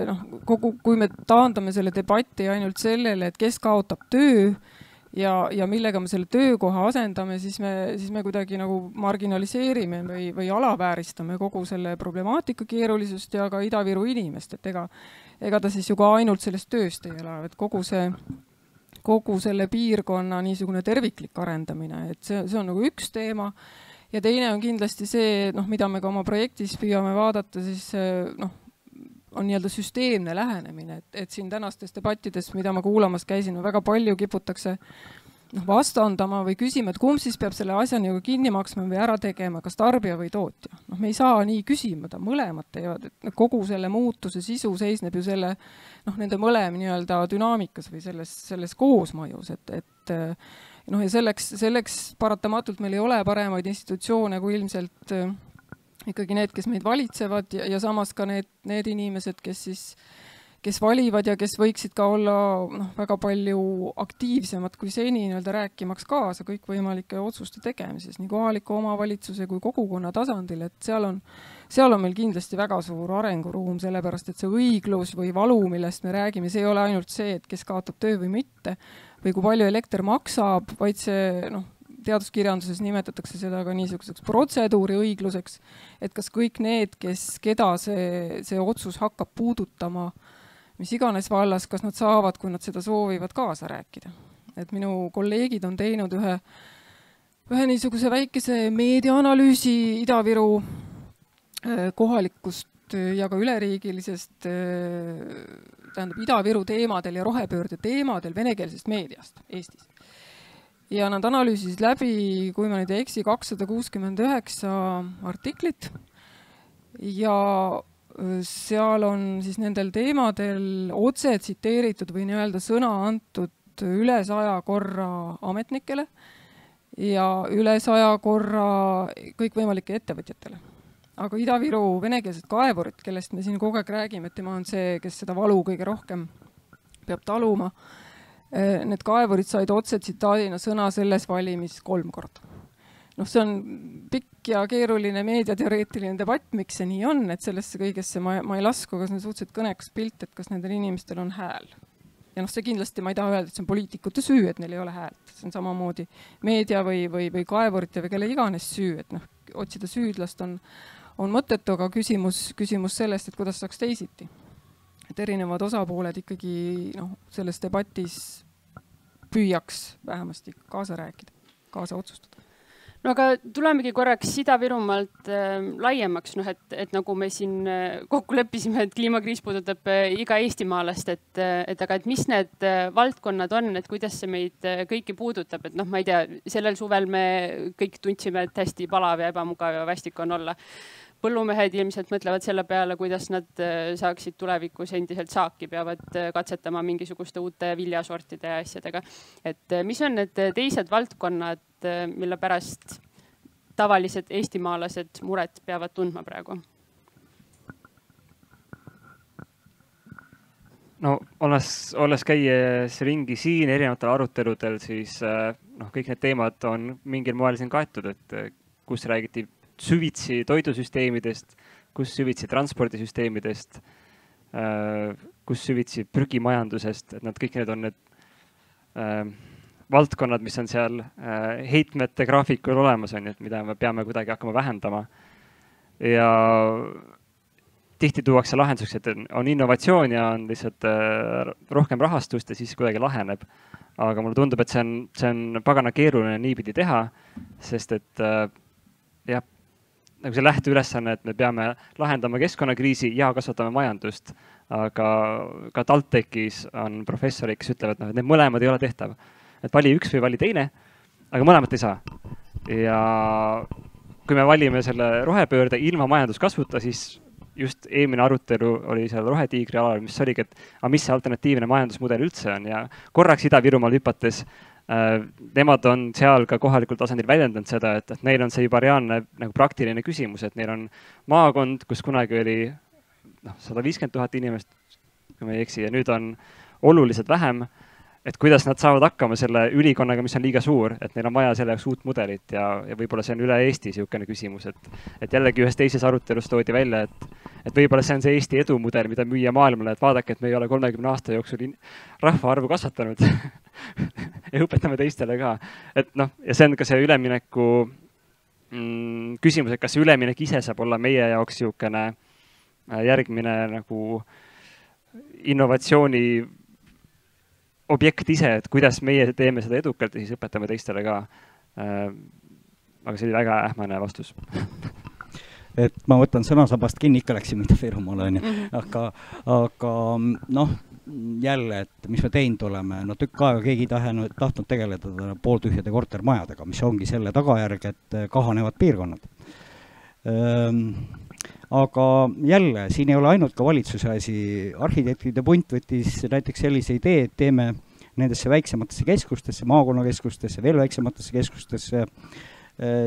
kui me taandame selle debatti ainult sellele, et kes kaotab töö ja millega me selle töökoha asendame, siis me kuidagi nagu marginaliseerime või alavääristame kogu selle problemaatika keerulisust ja ka Ida-Viru inimest, et ega ta siis ju ka ainult sellest tööst ei ela, et kogu selle piirkonna niisugune terviklik arendamine, et see on nagu üks teema. Ja teine on kindlasti see, mida me ka oma projektis püüame vaadata, siis on nii-öelda süsteemne lähenemine, et siin tänastes debattides, mida ma kuulamas käisin, väga palju kiputakse vastandama või küsima, et kumb siis peab selle asja nagu kinni maksma või ära tegema, kas tarbija või tootja. Me ei saa nii küsima, mõlemad teevad, et kogu selle muutuse sisu seisneb ju selle, nende mõlem nii-öelda dünaamikas või selles koosmõjus, et ja selleks paratamatult meil ei ole paremaid institutsioone kui ilmselt ikkagi need, kes meid valitsevad ja samas ka need inimesed, kes valivad ja kes võiksid ka olla väga palju aktiivsemad kui seni rääkimaks kaasa kõikvõimalike otsuste tegemises, nii kohaliku omavalitsuse kui kogukonna tasandil, et seal on meil kindlasti väga suur arenguruum, sellepärast et see õiglus või valu, millest me räägime, see ei ole ainult see, et kes kaotab töö või mitte, või kui palju elekter maksab, vaid see teaduskirjanduses nimetatakse seda ka niisuguseks protseduuri õigluseks, et kas kõik need, keda see otsus hakkab puudutama, mis iganes vallas, kas nad saavad, kui nad seda soovivad, kaasa rääkida. Et minu kolleegid on teinud ühe niisuguse väikese meediaanalüüsi Ida-Viru kohalikust ja ka üleriigilisest Ida-Viru teemadel ja rohepöörde teemadel venekeelsest meediast Eestis. Ja nad analüüsisid läbi, kui ma nüüd ei eksi, 269 artiklit ja seal on siis nendel teemadel otse tsiteeritud või nii-öelda sõna antud üle 100 korra ametnikele ja üle 100 korra kõikvõimalike ettevõtjatele. Aga Ida-Viru venekeelsed kaevurid, kellest me siin kogu aeg räägime, et tema on see, kes seda valu kõige rohkem peab taluma, need kaevurid said otse tsitaadina sõna selles valimis 3 korda. See on pikk ja keeruline meediateoreetiline debatt, miks see nii on, et sellesse kõigesse ma ei lasku, kas on suhteliselt kõnekas pilt, et kas nendel inimestel on hääl. Ja see kindlasti ma ei taha öelda, et see on poliitikute süü, et neil ei ole häält. See on samamoodi meedia või kaevurite või kelle iganes süü, et otsida süüdlast on mõttetu, aga küsimus sellest, et kuidas saaks teisiti. Et erinevad osapooled ikkagi selles debatis püüaks vähemasti kaasa rääkida, kaasa otsustada. No aga tulemegi korraks Ida-Virumaalt laiemaks, et nagu me siin kokku leppisime, et kliimakriis puudutab iga eestimaalast, et mis need valdkonnad on, et kuidas see meid kõiki puudutab, et ma ei tea, sellel suvel me kõik tundsime, et hästi palav ja ebamugav ja vastik on olla. Põllumehed ilmselt mõtlevad selle peale, kuidas nad saaksid tulevikus endiselt saaki, peavad katsetama mingisuguste uute viljasortide ja asjadega. Et mis on need teised valdkonnad, mille pärast tavalised eestimaalased mured peavad tundma praegu? No olles käies ringi siin erinevatel aruteludel, siis kõik need teemad on mingil moel siin kaetud, et kus räägiti süvitsi toidusüsteemidest, kus süvitsi transpordisüsteemidest, kus süvitsi prügimajandusest, et kõik need on need valdkonnad, mis on seal heitmete graafikul olemas, et mida me peame kuidagi hakkama vähendama. Ja tihti tuuakse lahenduseks, et on innovatsioon ja on lihtsalt rohkem rahastust ja siis kuidagi laheneb. Aga mulle tundub, et see on pagana keeruline niipidi teha, sest et jah, nagu see lähteülesanne, et me peame lahendama keskkonnakriisi ja kasvatame majandust. Aga ka TalTechis on professorid, kes ütlevad, et need mõlemad ei ole tehtav. Et vali üks või vali teine, aga mõlemat ei saa. Ja kui me valime selle rohepöörde ilma majanduskasvuta, siis just eelmine arutelu oli seal rohetiigri alal, mis oligi, et mis see alternatiivne majandusmudel üldse on ja korraks Ida-Virumaal hüpates nemad on seal ka kohalikul tasandil väljendanud seda, et neil on see juba reaalne nagu praktiline küsimus, et neil on maakond, kus kunagi oli 150 000 inimest, kui me ei eksi, ja nüüd on oluliselt vähem, et kuidas nad saavad hakkama selle ülikonnaga, mis on liiga suur, et neil on vaja selle jaoks uut mudelit ja võib-olla see on üle Eesti siukene küsimus, et jällegi ühes teises arutelus toodi välja, et võib-olla see on see Eesti edumudel, mida müüa maailmale, et vaadake, et me ei ole 30 aasta jooksul rahvaarvu kasvatanud ja õpetame teistele ka. Et ja see on ka see ülemineku küsimus, et kas see üleminek ise saab olla meie jaoks siukene järgmine nagu innovatsiooni objekt ise, et kuidas meie teeme seda edukalt ja siis õpetame teistele ka. Aga see oli väga ähmane vastus. Et ma võtan sõnasabast kinni, ikka läksin Ida-Virumaale, aga jälle, et mis me teinud oleme, tükk aega keegi tahtnud tegeleda pooltühjade kortermajadega, mis ongi selle tagajärg, et kahanevad piirkonnad. Aga jälle, siin ei ole ainult ka valitsuse asi, arhitektide punt võttis näiteks sellise idee, et teeme nendesse väiksematesse keskustesse, maakonnakeskustesse, veel väiksematesse keskustesse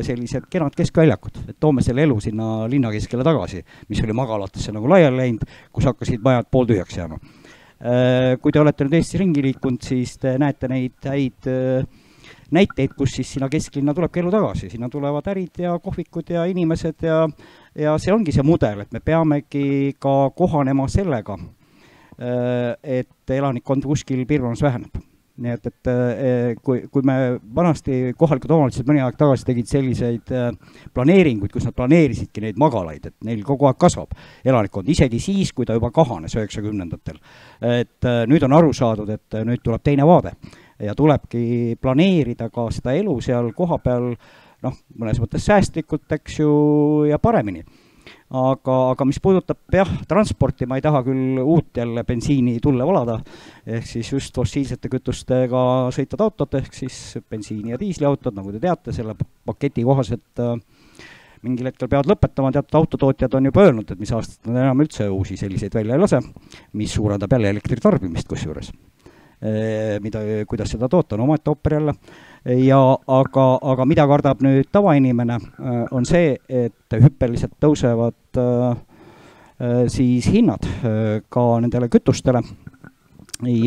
sellised kenad keskväljakud, et toome selle elu sinna linna keskele tagasi, mis oli magalatesse nagu laiali läinud, kus hakkasid majad pooltühjaks jääma. Kui te olete nüüd Eestis ringi liikunud, siis te näete neid häid näiteid, kus siis sinna kesklinna tulebki elu tagasi, sinna tulevad ärid ja kohvikud ja inimesed ja see ongi see mudel, et me peamegi ka kohanema sellega, et elanikkond kuskil piirkonnas väheneb. Nii et kui me vanasti kohalikud omavalitsused mõni aeg tagasi tegid selliseid planeeringuid, kus nad planeerisidki neid magalaid, et neil kogu aeg kasvab elanikkond, isegi siis, kui ta juba kahanes 90-ndatel. Et nüüd on aru saadud, et nüüd tuleb teine vaade ja tulebki planeerida ka seda elu seal koha peal, mõnes mõttes säästlikult, eks ju, ja paremini. Aga mis puudutab transporti, ma ei taha küll uut jälle bensiini tulle valada, ehk siis just fossiilsete kütustega sõitvad autod, ehk siis bensiini ja diisliautod, nagu te teate, selle paketi kohaselt mingil hetkel peavad lõpetama, teatud autotootjad on juba öelnud, et mis aastat nad enam üldse uusi selliseid välja ei lase, mis suurendab jälle elektritarbimist kusjuures. Kuidas seda toota, on omaette ooper jälle. Aga mida kardab nüüd tavainimene, on see, et hüppeliselt tõusevad siis hinnad ka nendele kütustele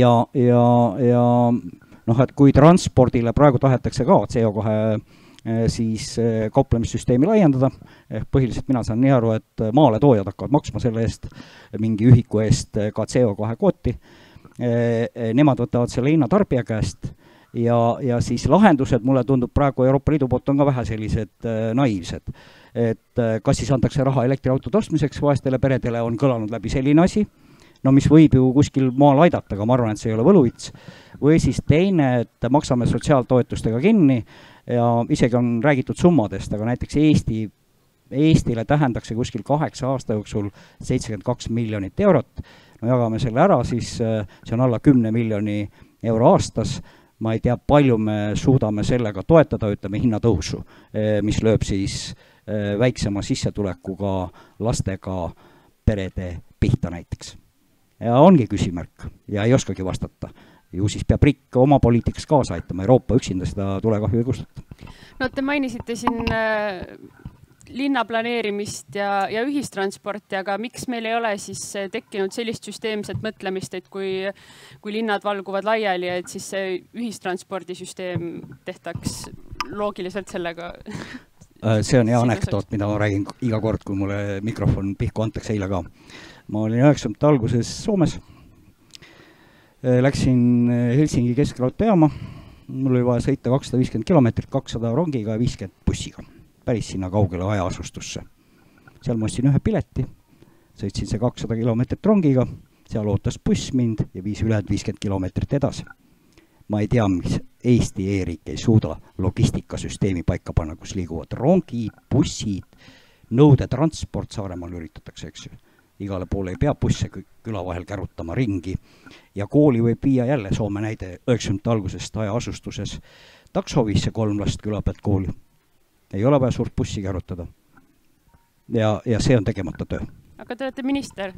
ja et kui transpordile praegu tahetakse ka CO2 siis kauplemissüsteemi laiendada, põhiliselt mina saan nii aru, et maale toojad hakkavad maksma selle eest mingi ühiku eest ka CO2 kvooti. Nemad võtavad selle hinna tarbija käest ja siis lahendused, mulle tundub praegu Euroopa Liidu poolt on ka vähe sellised naiivsed. Et kas siis antakse raha elektriautode ostmiseks vaestele peredele, on kõlanud läbi selline asi, mis võib ju kuskil maal aidata, aga ma arvan, et see ei ole võluvits. Või siis teine, et maksame sotsiaaltoetustega kinni ja isegi on räägitud summadest, aga näiteks Eestile tähendaks see kuskil 8 aasta jooksul 72 miljonit eurot. Jagame selle ära, siis see on alla 10 miljoni euro aastas. Ma ei tea, palju me suudame sellega toetada, ütleme, hinnatõusu, mis lööb siis väiksema sissetulekuga lastega perede pihta näiteks. Ja ongi küsimärk ja ei oskagi vastata. Ju siis peab riik oma poliitikas kaasa aitama, Euroopa üksinda seda tulekahju ei kustuta. Te mainisite siin linnaplaneerimist ja ühistransporti, aga miks meil ei ole siis tekkinud sellist süsteemset mõtlemist, et kui linnad valguvad laiali, et siis see ühistranspordisüsteem tehtaks loogiliselt sellega See on hea anekdoot, mida ma räägin iga kord, kui mulle mikrofon pihku antakse, eile ka. Ma olin 90. alguses Soomes. Läksin Helsingi keskraudteejaama. Mul oli vaja sõita 250 kilomeetrit, 200 rongiga ja 50 bussiga. Päris sinna kaugele hajaasustusse. Seal ma ostsin ühe pileti, sõitsin see 200 kilomeetrit rongiga, seal ootas buss mind ja viis üle 50 kilomeetrit edasi. Ma ei tea, mis Eesti e-riik ei suuda logistikasüsteemi paika panna, kus liiguvad rongid, bussid, nõudetransport Saaremaal üritatakse, eks ju. Igale poole ei pea busse küla vahel kärutama ringi ja kooli võib viia jälle Soome näide 90. algusest hajaasustuses taksoviisse 3 last küla pealt kooli. Ei ole vaja suurt bussi kärutada. Ja see on tegemata töö. Aga te olete minister?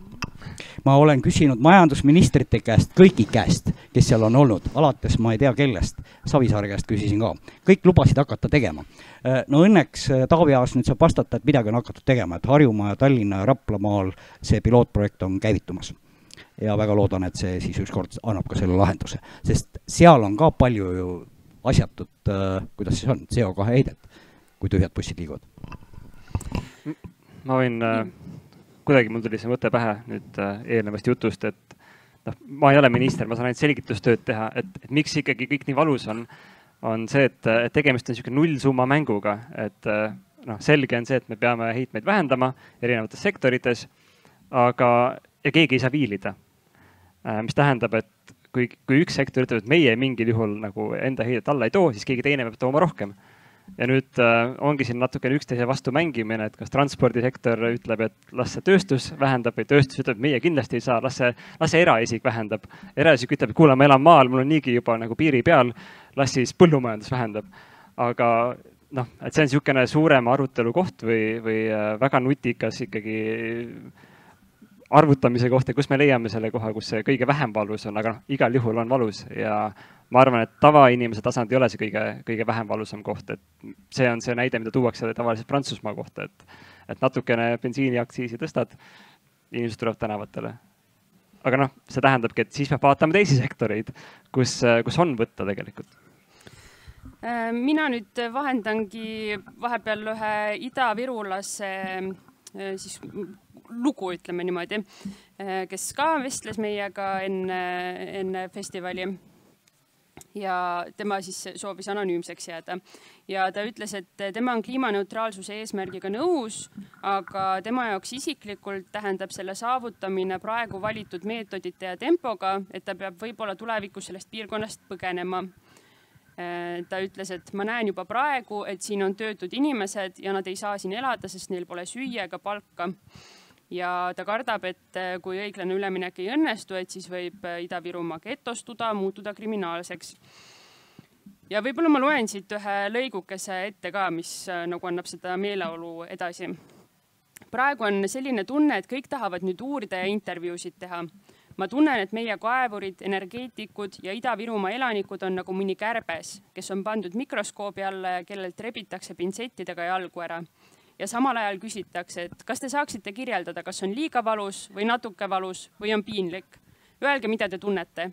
Ma olen küsinud majandusministrite käest, kõigi käest, kes seal on olnud, alates ma ei tea kellest, Savisaare käest küsisin ka. Kõik lubasid hakata tegema. No õnneks Taavi Aas nüüd saab vastata, et midagi on hakatud tegema, et Harjumaa ja Tallinna ja Raplamaal see pilootprojekt on käivitumas. Ja väga loodan, et see siis ükskord annab ka selle lahenduse, sest seal on ka palju ju asjatud, kuidas siis on, CO2 heidet, kui tühjad bussid liiguvad. Ma võin... Kuidagi mul tuli see mõte pähe nüüd eelnevast jutust, et ma ei ole minister, ma saan ainult selgitustööd teha, et miks ikkagi kõik nii valus on see, et tegemist on niisugune nullsumma mänguga, et selge on see, et me peame heitmeid vähendama erinevates sektorites, aga keegi ei saa viilida. Mis tähendab, et kui üks sektor ütleb, et meie mingil juhul nagu enda heidet alla ei too, siis keegi teine peab tooma rohkem. Ja nüüd ongi siin natukene üksteise vastu mängimine, et kas transpordisektor ütleb, et las see tööstus vähendab või tööstus ütleb, et meie kindlasti ei saa, las see eraisik vähendab. Eraisik ütleb, et kuule, ma elan maal, mul on niigi juba nagu piiri peal, las siis põllumajandus vähendab. Aga et see on niisugune suurem arutelu koht või väga nutikas ikkagi arvutamise kohta, kus me leiame selle koha, kus see kõige vähem valus on, aga igal juhul on valus ja ma arvan, et tavainimese tasand ei ole see kõige vähem valusam koht, et see on see näide, mida tuuakse tavaliselt Prantsusmaa kohta, et natukene bensiiniaktsiisi tõstad, inimesed tulevad tänavatele. Aga see tähendabki, et siis peab vaatama teisi sektoreid, kus on võtta tegelikult. Mina nüüd vahendangi vahepeal ühe ida-virulase siis lugu, ütleme niimoodi, kes ka vestles meiega enne festivali ja tema siis soovis anonüümseks jääda. Ja ta ütles, et tema on kliimaneutraalsuse eesmärgiga nõus, aga tema jaoks isiklikult tähendab selle saavutamine praegu valitud meetodite ja tempoga, et ta peab võib-olla tulevikus sellest piirkonnast põgenema. Ta ütles, et ma näen juba praegu, et siin on töötud inimesed ja nad ei saa siin elada, sest neil pole süüa ega palka. Ja ta kardab, et kui õiglane üleminek ei õnnestu, et siis võib Ida-Virumaa getostuda, muutuda kriminaalseks. Ja võib-olla ma loen siit ühe lõigukese ette ka, mis nagu annab seda meeleolu edasi. Praegu on selline tunne, et kõik tahavad nüüd uurida ja intervjuusid teha. Ma tunnen, et meie kaevurid, energeetikud ja Ida-Virumaa elanikud on nagu mõni kärbes, kes on pandud mikroskoobi alla ja kellelt rebitakse pintsettidega jalgu ära. Ja samal ajal küsitakse, et kas te saaksite kirjeldada, kas on liiga valus või natuke valus või on piinlik. Öelge, mida te tunnete.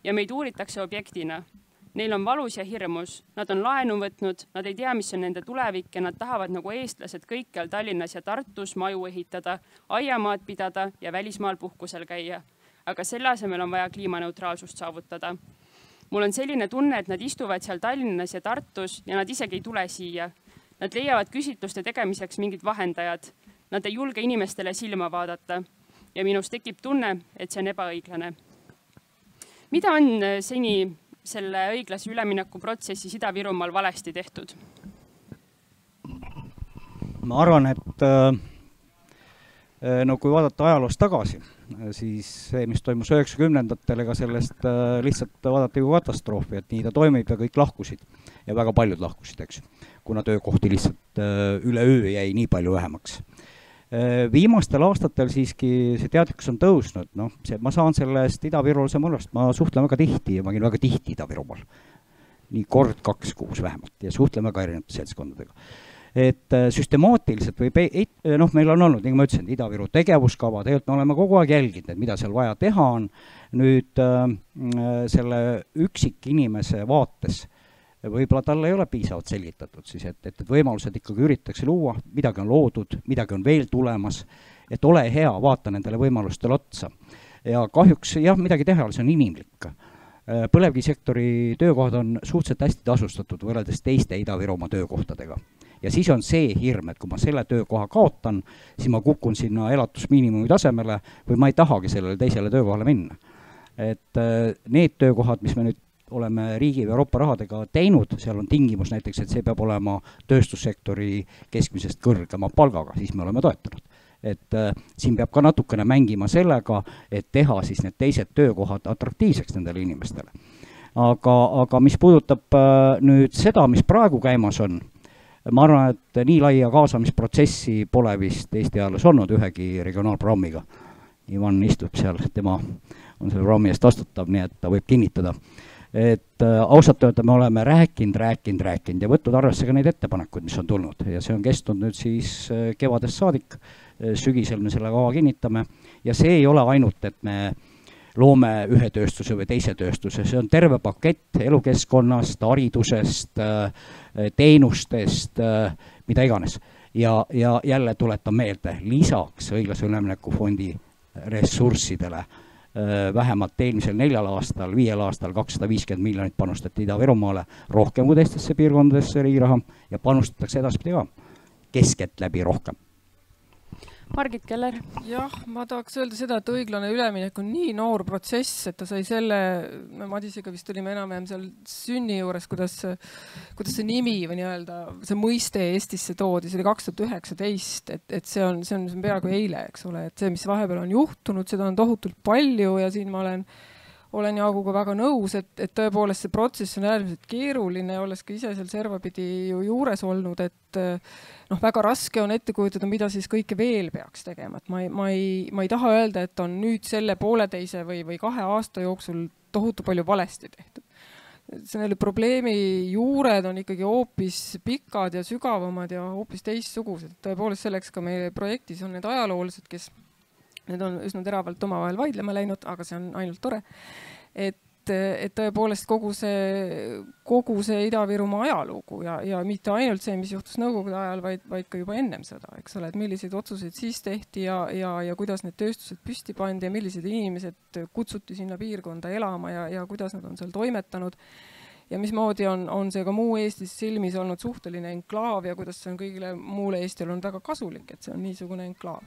Ja meid uuritakse objektina. Neil on valus ja hirmus. Nad on laenu võtnud, nad ei tea, mis on nende tulevik ja nad tahavad nagu eestlased kõikjal Tallinnas ja Tartus maju ehitada, aiamaad pidada ja välismaal puhkusel käia. Aga selle asemel on vaja kliimaneutraalsust saavutada. Mul on selline tunne, et nad istuvad seal Tallinnas ja Tartus ja nad isegi ei tule siia. Nad leiavad küsitluste tegemiseks mingid vahendajad. Nad ei julge inimestele silma vaadata ja minus tekib tunne, et see on ebaõiglane. Mida on seni selle õiglase ülemineku protsessis Ida-Virumaal valesti tehtud? Ma arvan, et kui vaadata ajaloost tagasi, siis see, mis toimus 90-ndatel, ega sellest lihtsalt vaadati kui katastroofi, et nii ta toimib ja kõik lahkusid ja väga paljud lahkusid, eks, kuna töökohti lihtsalt üle öö jäi nii palju vähemaks. Viimastel aastatel siiski see teadlikkus on tõusnud, ma saan sellest Ida-Virulase mõnust, ma suhtlen väga tihti ja ma käin väga tihti Ida-Virumaal, nii kord 2 kuus vähemalt ja suhtleme ka erinevate seltskondadega. Et süstemaatiliselt või meil on olnud, nagu ma ütlesin, Ida-Viru tegevuskava, tegelikult me oleme kogu aeg jälginud, et mida seal vaja teha on. Nüüd selle üksik inimese vaates võib-olla talle ei ole piisavalt selgitatud siis, et võimalused ikkagi üritatakse luua, midagi on loodud, midagi on veel tulemas, et ole hea, vaata nendele võimalustele otsa. Ja kahjuks jah, midagi teha, see on inimlik. Põlevkivisektori töökohad on suhteliselt hästi tasustatud võrreldes teiste Ida-Virumaa töökohtadega. Ja siis on see hirm, et kui ma selle töökoha kaotan, siis ma kukun sinna elatusmiinimumi tasemele või ma ei tahagi sellele teisele töökohale minna. Et need töökohad, mis me nüüd oleme riigi või Euroopa rahadega teinud, seal on tingimus näiteks, et see peab olema tööstussektori keskmisest kõrgema palgaga, siis me oleme toetanud. Et siin peab ka natukene mängima sellega, et teha siis need teised töökohad atraktiivseks nendele inimestele. Aga mis puudutab nüüd seda, mis praegu käimas on, ma arvan, et nii laia kaasamisprotsessi pole vist Eesti ajaloos olnud ühegi regionaalprogrammiga. Ivan istub seal, tema on selle programmi eest vastutav, nii et ta võib kinnitada. Et ausalt öelda me oleme rääkinud ja võtnud arvesse ka neid ettepanekuid, mis on tulnud ja see on kestnud nüüd siis kevadest saadik, sügisel me selle kava kinnitame ja see ei ole ainult, et me loome ühe tööstuse või teise tööstuse, see on terve pakett elukeskkonnast, haridusest, teenustest, mida iganes. Ja jälle tuletan meelde, lisaks õiglase ülemineku fondi ressurssidele vähemalt eelmisel 4 aastal, 5 aastal 250 miljonit panustati Ida-Virumaale, rohkem kui teistesse piirkondadesse riigiraha ja panustatakse edaspidi ka keskelt läbi rohkem. Margit Keller. Jah, ma tahaks öelda seda, et õiglane üleminek on nii noor protsess, et ta sai selle, Madisega vist olime enam-vähem seal sünni juures, kuidas see nimi või nii-öelda, see mõiste Eestisse toodi, see oli 2019, et see on peaaegu eile, eks ole, et see, mis vahepeal on juhtunud, seda on tohutult palju ja siin ma olen Jaaguga väga nõus, et tõepoolest see protsess on äärmiselt keeruline, olles ka ise seal servapidi ju juures olnud, et väga raske on ette kujutada, mida siis kõike veel peaks tegema. Et ma ei taha öelda, et on nüüd selle 1,5 või 2 aasta jooksul tohutu palju valesti tehtud. Selle probleemi juured on ikkagi hoopis pikad ja sügavamad ja hoopis teistsugused. Tõepoolest selleks ka meie projektis on need ajaloolised, kes need on üsna teravalt omavahel vaidlema läinud, aga see on ainult tore. Et tõepoolest kogu see Ida-Virumaa ajalugu ja mitte ainult see, mis juhtus nõukogude ajal, vaid ka juba ennem seda, eks ole, et milliseid otsuseid siis tehti ja kuidas need tööstused püsti pandi ja millised inimesed kutsuti sinna piirkonda elama ja kuidas nad on seal toimetanud. Ja mismoodi on see ka muu Eestis silmis olnud suhteline enklaav ja kuidas see on kõigile muule Eestile on väga kasulik, et see on niisugune enklaav.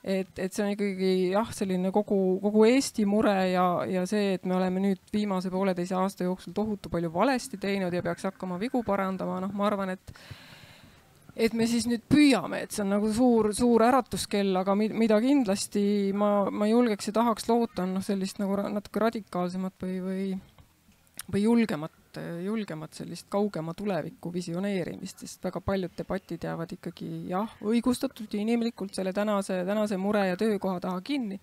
Et see on ikkagi selline kogu Eesti mure ja see, et me oleme nüüd viimase 1,5 aasta jooksul tohutu palju valesti teinud ja peaks hakkama vigu parandama. Ma arvan, et me siis nüüd püüame, et see on nagu suur äratuskell, aga mida kindlasti ma julgeks ja tahaks loota on sellist nagu natuke radikaalsemat või julgemat sellist kaugema tuleviku visioneerimist, sest väga paljud debatid jäävad ikkagi õigustatult ja inimlikult selle tänase mure ja töökoha taha kinni.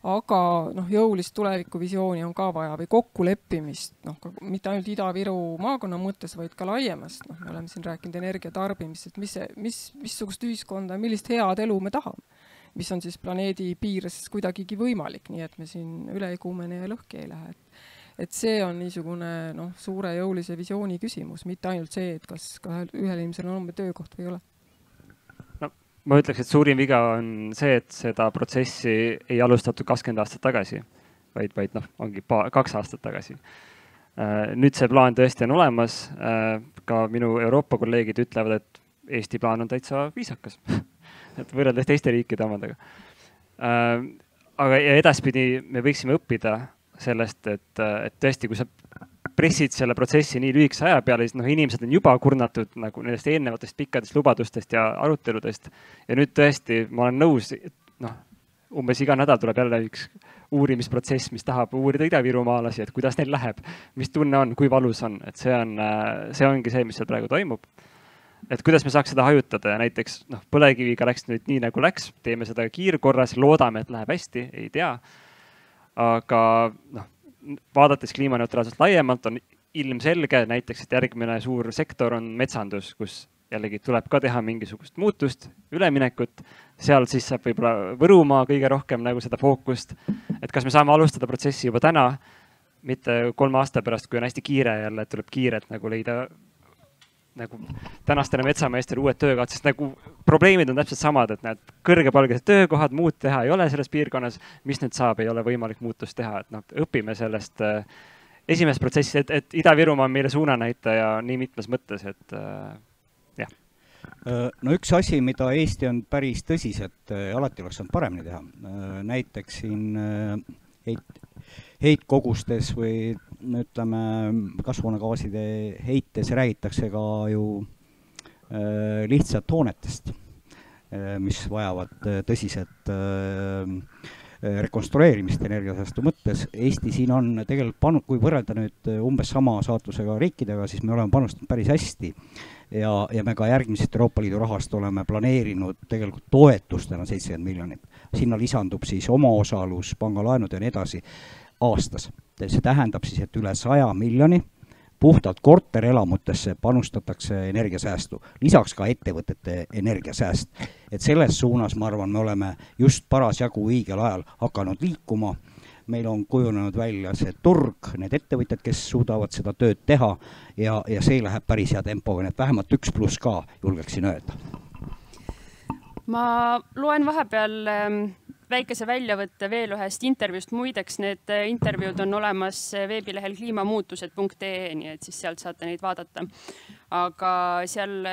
Aga jõulist tulevikuvisiooni on ka vaja või kokkuleppimist, mitte ainult Ida-Viru maakonna mõttes, vaid ka laiemast. Me oleme siin rääkinud energiatarbimist, et missugust ühiskonda, millist head elu me tahame, mis on siis planeedi piires kuidagigi võimalik, nii et me siin üle ei kuumene ja lõhki ei lähe. Et see on niisugune suure jõulise visiooni küsimus, mitte ainult see, et kas ühel inimesel on töökoht või ei ole. Ma ütleks, et suurim viga on see, et seda protsessi ei alustatud 20 aastat tagasi, vaid ongi 2 aastat tagasi. Nüüd see plaan tõesti on olemas. Ka minu Euroopa kolleegid ütlevad, et Eesti plaan on täitsa viisakas, et võrreldes teiste riikide omadega. Aga edaspidi me võiksime õppida sellest, et tõesti, kui sa pressid selle protsessi nii lühikese aja peale, siis inimesed on juba kurnatud nagu nendest eelnevatest pikkadest lubadustest ja aruteludest. Ja nüüd tõesti, ma olen nõus, umbes iga nädal tuleb jälle üks uurimisprotsess, mis tahab uurida Ida-Virumaalasi, et kuidas neil läheb, mis tunne on, kui valus on. Et see ongi see, mis seal praegu toimub. Et kuidas me saaks seda hajutada ja näiteks põlevkiviga läks nüüd nii nagu läks, teeme seda kiirkorras, loodame, et läheb hästi, ei tea. Aga vaadates kliimaneutraalselt laiemalt on ilmselge näiteks, et järgmine suur sektor on metsandus, kus jällegi tuleb ka teha mingisugust muutust, üleminekut. Seal siis saab võib-olla Võrumaa kõige rohkem nagu seda fookust. Et kas me saame alustada protsessi juba täna, mitte 3 aasta pärast, kui on hästi kiire jälle, tuleb kiiret nagu leida nagu tänastele metsameestele uued töökohad, sest nagu probleemid on täpselt samad, et need kõrgepalgalised töökohad, muud teha ei ole selles piirkonnas, mis nüüd saab, ei ole võimalik muutust teha, et noh, õpime sellest esimesest protsessist, et Ida-Virumaa on meile suunanäitaja nii mitmes mõttes, et jah. No üks asi, mida Eesti on päris tõsiselt, alati oleks saanud paremini teha, näiteks siin heitkogustes või ütleme, kasvuhoonegaaside heites räägitakse ka ju lihtsalt hoonetest, mis vajavad tõsiselt rekonstrueerimist energiasäästu mõttes. Eesti siin on tegelikult, kui võrrelda nüüd umbes sama saatusega riikidega, siis me oleme panustanud päris hästi ja me ka järgmisest Euroopa Liidu rahast oleme planeerinud tegelikult toetustena 70 miljonit. Sinna lisandub siis omaosalus, pangalaenud ja nii edasi aastas. See tähendab siis, et üle 100 miljoni puhtalt korterelamutesse panustatakse energiasäästu, lisaks ka ettevõtete energiasääst. Et selles suunas, ma arvan, me oleme just parasjagu õigel ajal hakanud liikuma. Meil on kujunenud välja see turg, need ettevõtjad, kes suudavad seda tööd teha ja see läheb päris hea tempoga, nii et vähemalt 1+ ka julgeksin öelda. Ma loen vahepeal väikese väljavõtte veel ühest intervjuust. Muideks need intervjuud on olemas veebilehel kliimamuutused.ee, nii et siis sealt saate neid vaadata. Aga seal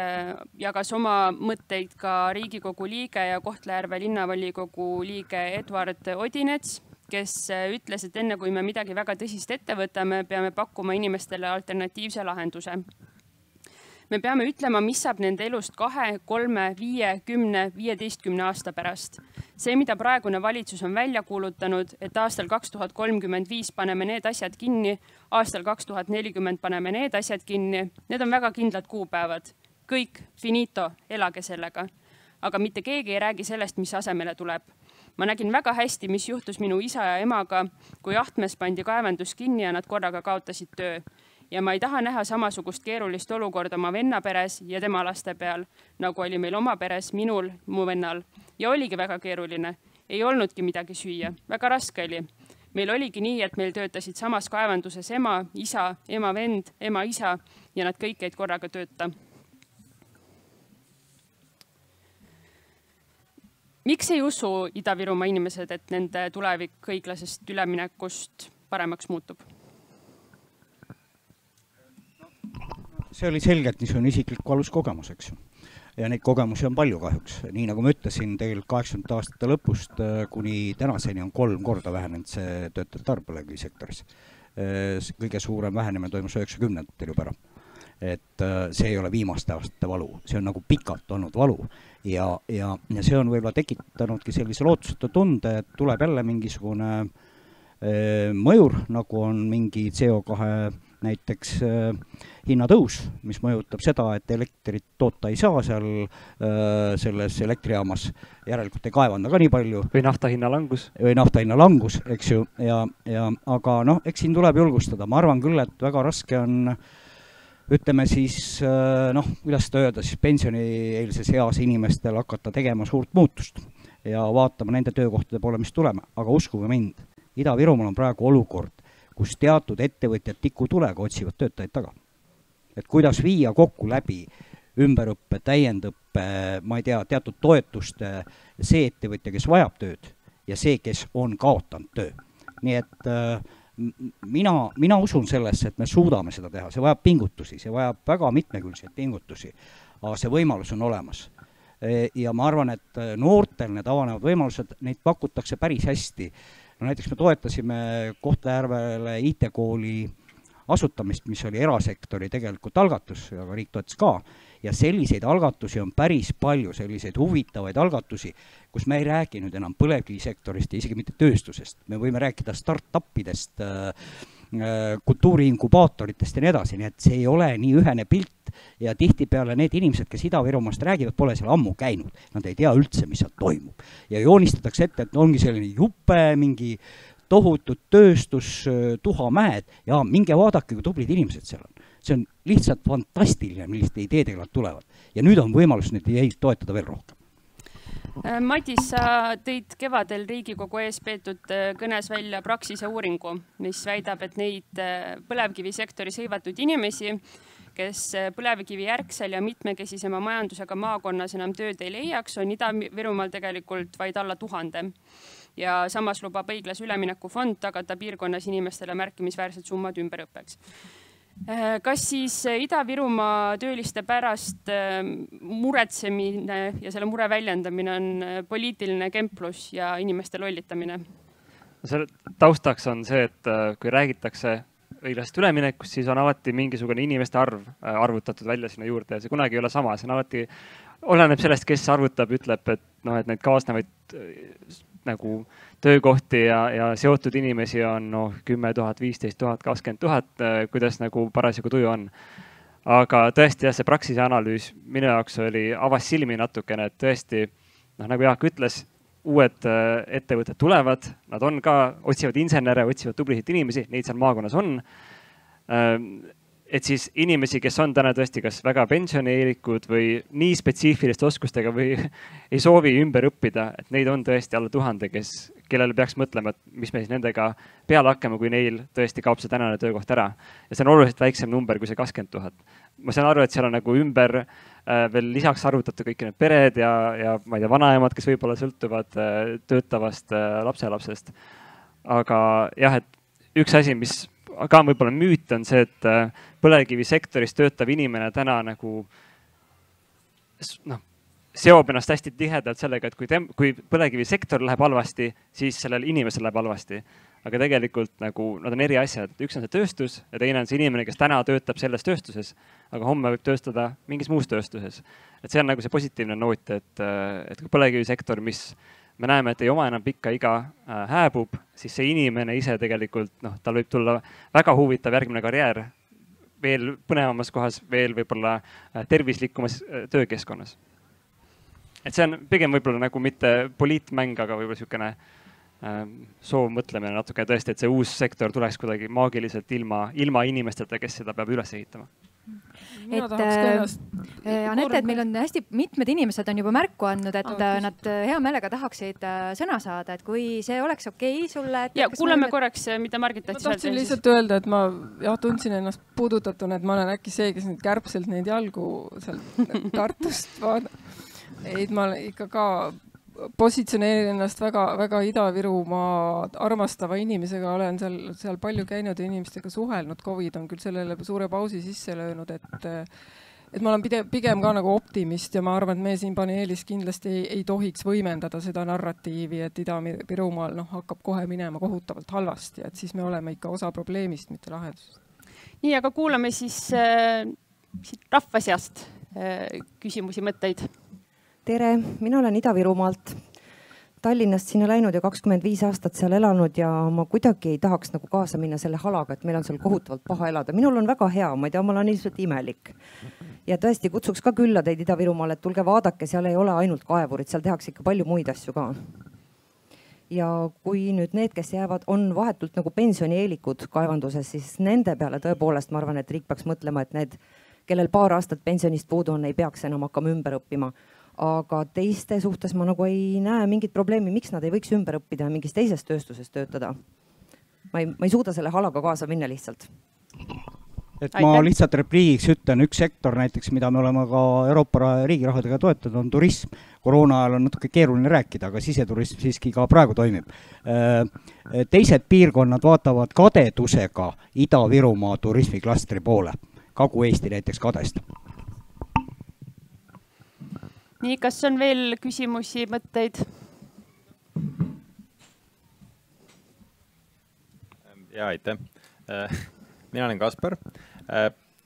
jagas oma mõtteid ka Riigikogu liige ja Kohtla-Järve linnavolikogu liige Edward Odinets, kes ütles, et enne kui me midagi väga tõsist ette võtame, peame pakkuma inimestele alternatiivse lahenduse. Me peame ütlema, mis saab nende elust 2, 3, 5, 10, 15 aasta pärast. See, mida praegune valitsus on välja kuulutanud, et aastal 2035 paneme need asjad kinni, aastal 2040 paneme need asjad kinni, need on väga kindlad kuupäevad. Kõik, finito, elage sellega. Aga mitte keegi ei räägi sellest, mis asemele tuleb. Ma nägin väga hästi, mis juhtus minu isa ja emaga, kui Ahtmes pandi kaevandus kinni ja nad korraga kaotasid töö. Ja ma ei taha näha samasugust keerulist olukorda oma venna peres ja tema laste peal, nagu oli meil oma peres, minul, mu vennal. Ja oligi väga keeruline. Ei olnudki midagi süüa. Väga raske oli. Meil oligi nii, et meil töötasid samas kaevanduses ema, isa, ema vend, ema isa ja nad kõik jäid korraga tööta. Miks ei usu Ida-Virumaa inimesed, et nende tulevik õiglasest üleminekust paremaks muutub? See oli selgelt niisugune isikliku aluskogemus, eks ju. Ja neid kogemusi on palju kahjuks. Nii nagu ma ütlesin, tegelikult 80 aastate lõpust kuni tänaseni on 3 korda vähenenud see töötajate arv põlevkivisektoris. Kõige suurem vähenemine toimus 90-ndatel juba ära. Et see ei ole viimaste aastate valu, see on nagu pikalt olnud valu ja see on võib-olla tekitanudki sellise lootusetu tunde, et tuleb jälle mingisugune mõjur, nagu on mingi CO2 näiteks hinnatõus, mis mõjutab seda, et elektrit toota ei saa seal selles elektrijaamas, järelikult ei kaevanda ka nii palju. Või nafta hinna langus. Või nafta hinna langus, eks ju, aga eks siin tuleb julgustada. Ma arvan küll, et väga raske on, ütleme siis, kuidas seda öelda, siis pensionieelses eas inimestel hakata tegema suurt muutust ja vaatama nende töökohtade poole, mis tuleme. Aga uskuge mind, Ida-Virumaal on praegu olukord, kus teatud ettevõtjad tikutulega otsivad töötajaid taga. Et kuidas viia kokku läbi ümberõppe, täiendõppe, ma ei tea, teatud toetuste see ettevõtja, kes vajab tööd ja see, kes on kaotanud töö. Nii et mina usun sellesse, et me suudame seda teha, see vajab pingutusi, see vajab väga mitmekülgseid pingutusi, aga see võimalus on olemas. Ja ma arvan, et noortel need avanevad võimalused, neid pakutakse päris hästi. No näiteks me toetasime Kohtla-Järvele IT-kooli asutamist, mis oli erasektori tegelikult algatus, aga riik toetas ka. Ja selliseid algatusi on päris palju, selliseid huvitavaid algatusi, kus me ei räägi nüüd enam põlevkivisektorist ja isegi mitte tööstusest. Me võime rääkida start-upidest, kultuuriinkubaatoritest ja nii edasi, nii et see ei ole nii ühene pilt ja tihtipeale need inimesed, kes Ida-Virumaast räägivad, pole seal ammu käinud. Nad ei tea üldse, mis seal toimub. Ja joonistatakse ette, et ongi selline juppe, mingi tohutud tööstus, tuhamäed ja minge vaadake, kui tublid inimesed seal on. See on lihtsalt fantastiline, milliste ideedega nad tulevad. Ja nüüd on võimalus neid ideid toetada veel rohkem. Madis, sa tõid kevadel Riigikogu ees peetud kõnes välja Praxise uuringu, mis väidab, et neid põlevkivisektoris hõivatud inimesi, kes põlevkivi järgsel ja mitmekesisema majandusega maakonnas enam tööd ei leiaks, on Ida-Virumaal tegelikult vaid alla 1000. Ja samas lubab õiglase ülemineku fond tagada piirkonnas inimestele märkimisväärsed summad ümberõppeks. Kas siis Ida-Virumaa tööliste pärast muretsemine ja selle mure väljendamine on poliitiline kemplus ja inimeste lollitamine? Selle taustaks on see, et kui räägitakse õiglasest üleminekust, siis on alati mingisugune inimeste arv arvutatud välja sinna juurde ja see kunagi ei ole sama. See on alati, oleneb sellest, kes arvutab, ütleb, et neid kaasnevaid nagu töökohti ja seotud inimesi on 10 000, 15 000, 20 000, kuidas nagu parasjagu tuju on. Aga tõesti jah, see Praxise analüüs minu jaoks avas silmi natukene, et tõesti, nagu Jaak ütles, uued ettevõtted tulevad, nad on ka, otsivad insenere, otsivad tublisid inimesi, neid seal maakonnas on. Et siis inimesi, kes on täna tõesti kas väga pensionieelikud või nii spetsiifiliste oskustega või ei soovi ümber õppida, et neid on tõesti alla 1000, kellele peaks mõtlema, et mis me siis nendega peale hakkame, kui neil tõesti kaob see tänane töökoht ära. Ja see on oluliselt väiksem number kui see 20 000. Ma saan aru, et seal on nagu ümber veel lisaks arvutatud kõik need pered ja ma ei tea, vanaemad, kes võib-olla sõltuvad töötavast lapselapsest. Aga jah, et üks asi, mis ka võib-olla müüt on see, et põlevkivisektoris töötav inimene täna nagu seob ennast hästi tihedalt sellega, et kui põlevkivisektor läheb halvasti, siis sellel inimesel läheb halvasti. Aga tegelikult nagu nad on eri asjad. Üks on see tööstus ja teine on see inimene, kes täna töötab selles tööstuses, aga homme võib tööstada mingis muus tööstuses. Et see on nagu see positiivne noot, et põlevkivisektor, mis me näeme, et ei oma enam pikka iga hääbub, siis see inimene ise tegelikult, tal võib tulla väga huvitav järgmine karjäär veel põnevamas kohas, veel võib-olla tervislikumas töökeskkonnas. Et see on pigem võib-olla nagu mitte poliitmäng, aga võib-olla niisugune soov mõtlemine natuke tõesti, et see uus sektor tuleks kuidagi maagiliselt ilma inimesteta, kes seda peab üles ehitama. Anette, et meil on hästi mitmed inimesed on juba märku andnud, et nad hea meelega tahaksid sõna saada, et kui see oleks okei sulle. Ja kuuleme korraks, mida Margit tahtis öelda. Ma tahtsin lihtsalt öelda, et ma tundsin ennast puudutatuna, et ma olen äkki see, kes nüüd kärbselt neid jalgu sealt Tartust vaada. Ei, ma ikka ka positsioneerin ennast väga Ida-Virumaa armastava inimesega, olen seal palju käinud ja inimestega suhelnud. Covid on küll sellele suure pausi sisse löönud, et ma olen pigem ka nagu optimist ja ma arvan, et me siin paneelis kindlasti ei tohiks võimendada seda narratiivi, et Ida-Virumaal hakkab kohe minema kohutavalt halvasti, et siis me oleme ikka osa probleemist, mitte lahendusest. Nii, aga kuulame siis rahva seast küsimusi, mõtteid. Tere, mina olen Ida-Virumaalt. Tallinnast sinna läinud ja 25 aastat seal elanud ja ma kuidagi ei tahaks nagu kaasa minna selle halaga, et meil on seal kohutavalt paha elada. Minul on väga hea, ma ei tea, ma olen ilmselt imelik. Ja tõesti kutsuks ka külla teid Ida-Virumaal, et tulge vaadake, seal ei ole ainult kaevurid, seal tehakse ikka palju muid asju ka. Ja kui nüüd need, kes jäävad, on vahetult nagu pensionieelikud kaevanduses, siis nende peale tõepoolest ma arvan, et riik peaks mõtlema, et need, kellel paar aastat pensionist puudu on, ei peaks enam hakkama ümber õppima. Aga teiste suhtes ma nagu ei näe mingit probleemi, miks nad ei võiks ümber õppida ja mingis teises tööstuses töötada. Ma ei suuda selle halaga kaasa minna lihtsalt. Et ma lihtsalt repliigiks ütlen, üks sektor näiteks, mida me oleme ka Euroopa riigirahadega toetanud, on turism. Koroona ajal on natuke keeruline rääkida, aga siseturism siiski ka praegu toimib. Teised piirkonnad vaatavad kadedusega Ida-Virumaa turismiklastri poole. Kagu-Eesti näiteks kadestab. Nii, kas on veel küsimusi, mõtteid? Ja, aitäh. Mina olen Kaspar.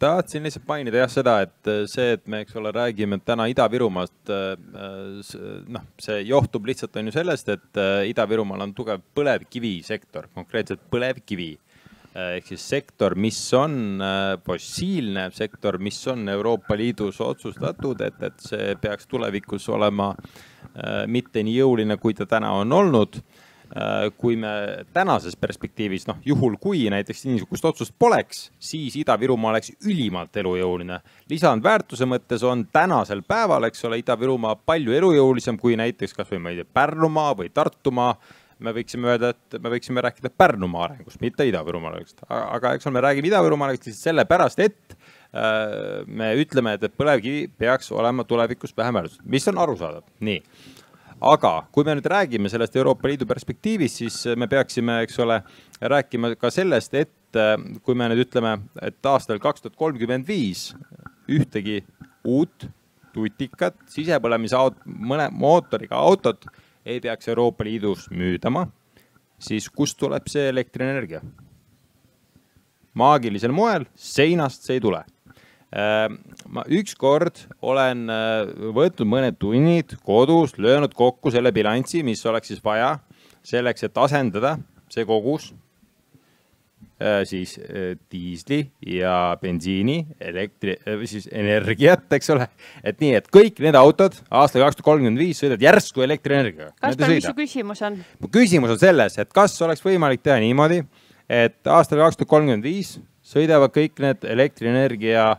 Tahtsin lihtsalt mainida seda, et see, et me räägime täna Ida-Virumaast, see johtub lihtsalt on ju sellest, et Ida-Virumaal on tugev põlevkivisektor, konkreetselt põlevkivi. Ehk siis sektor, mis on fossiilne sektor, mis on Euroopa Liidus otsustatud, et see peaks tulevikus olema mitte nii jõuline, kui ta täna on olnud. kui me tänases perspektiivis, juhul kui näiteks niisugust otsust poleks, siis Ida-Virumaa oleks ülimalt elujõuline. Lisandväärtuse mõttes on tänasel päeval, eks ole, Ida-Virumaa palju elujõulisem kui näiteks kas või ma ei tea, Pärnumaa või Tartumaa. Me võiksime öelda, et me võiksime rääkida Pärnumaa arengust, mitte Ida-Virumaa arengust. Aga eks me räägime Ida-Virumaa arengust lihtsalt sellepärast, et me ütleme, et põlevkivi peaks olema tulevikus vähem väärtustatud, mis on arusaadav. Nii. Aga kui me nüüd räägime sellest Euroopa Liidu perspektiivist, siis me peaksime, eks ole, rääkima ka sellest, et kui me nüüd ütleme, et aastal 2035 ühtegi uut tutikat sisepõlemise mootoriga autot ei peaks Euroopa Liidus müüdama, siis kust tuleb see elektrienergia? Maagilisel moel seinast see ei tule. Ma ükskord olen võtnud mõned tunnid kodus, löönud kokku selle bilanssi, mis oleks siis vaja selleks, et asendada see kogus siis diisli ja bensiini, siis energiat, eks ole. Et nii, et kõik need autod aastal 2035 sõidavad järsku elektrienergiaga. Kaspar, mis su küsimus on? Küsimus on selles, et kas oleks võimalik teha niimoodi, et aastal 2035 sõidavad kõik need elektrienergia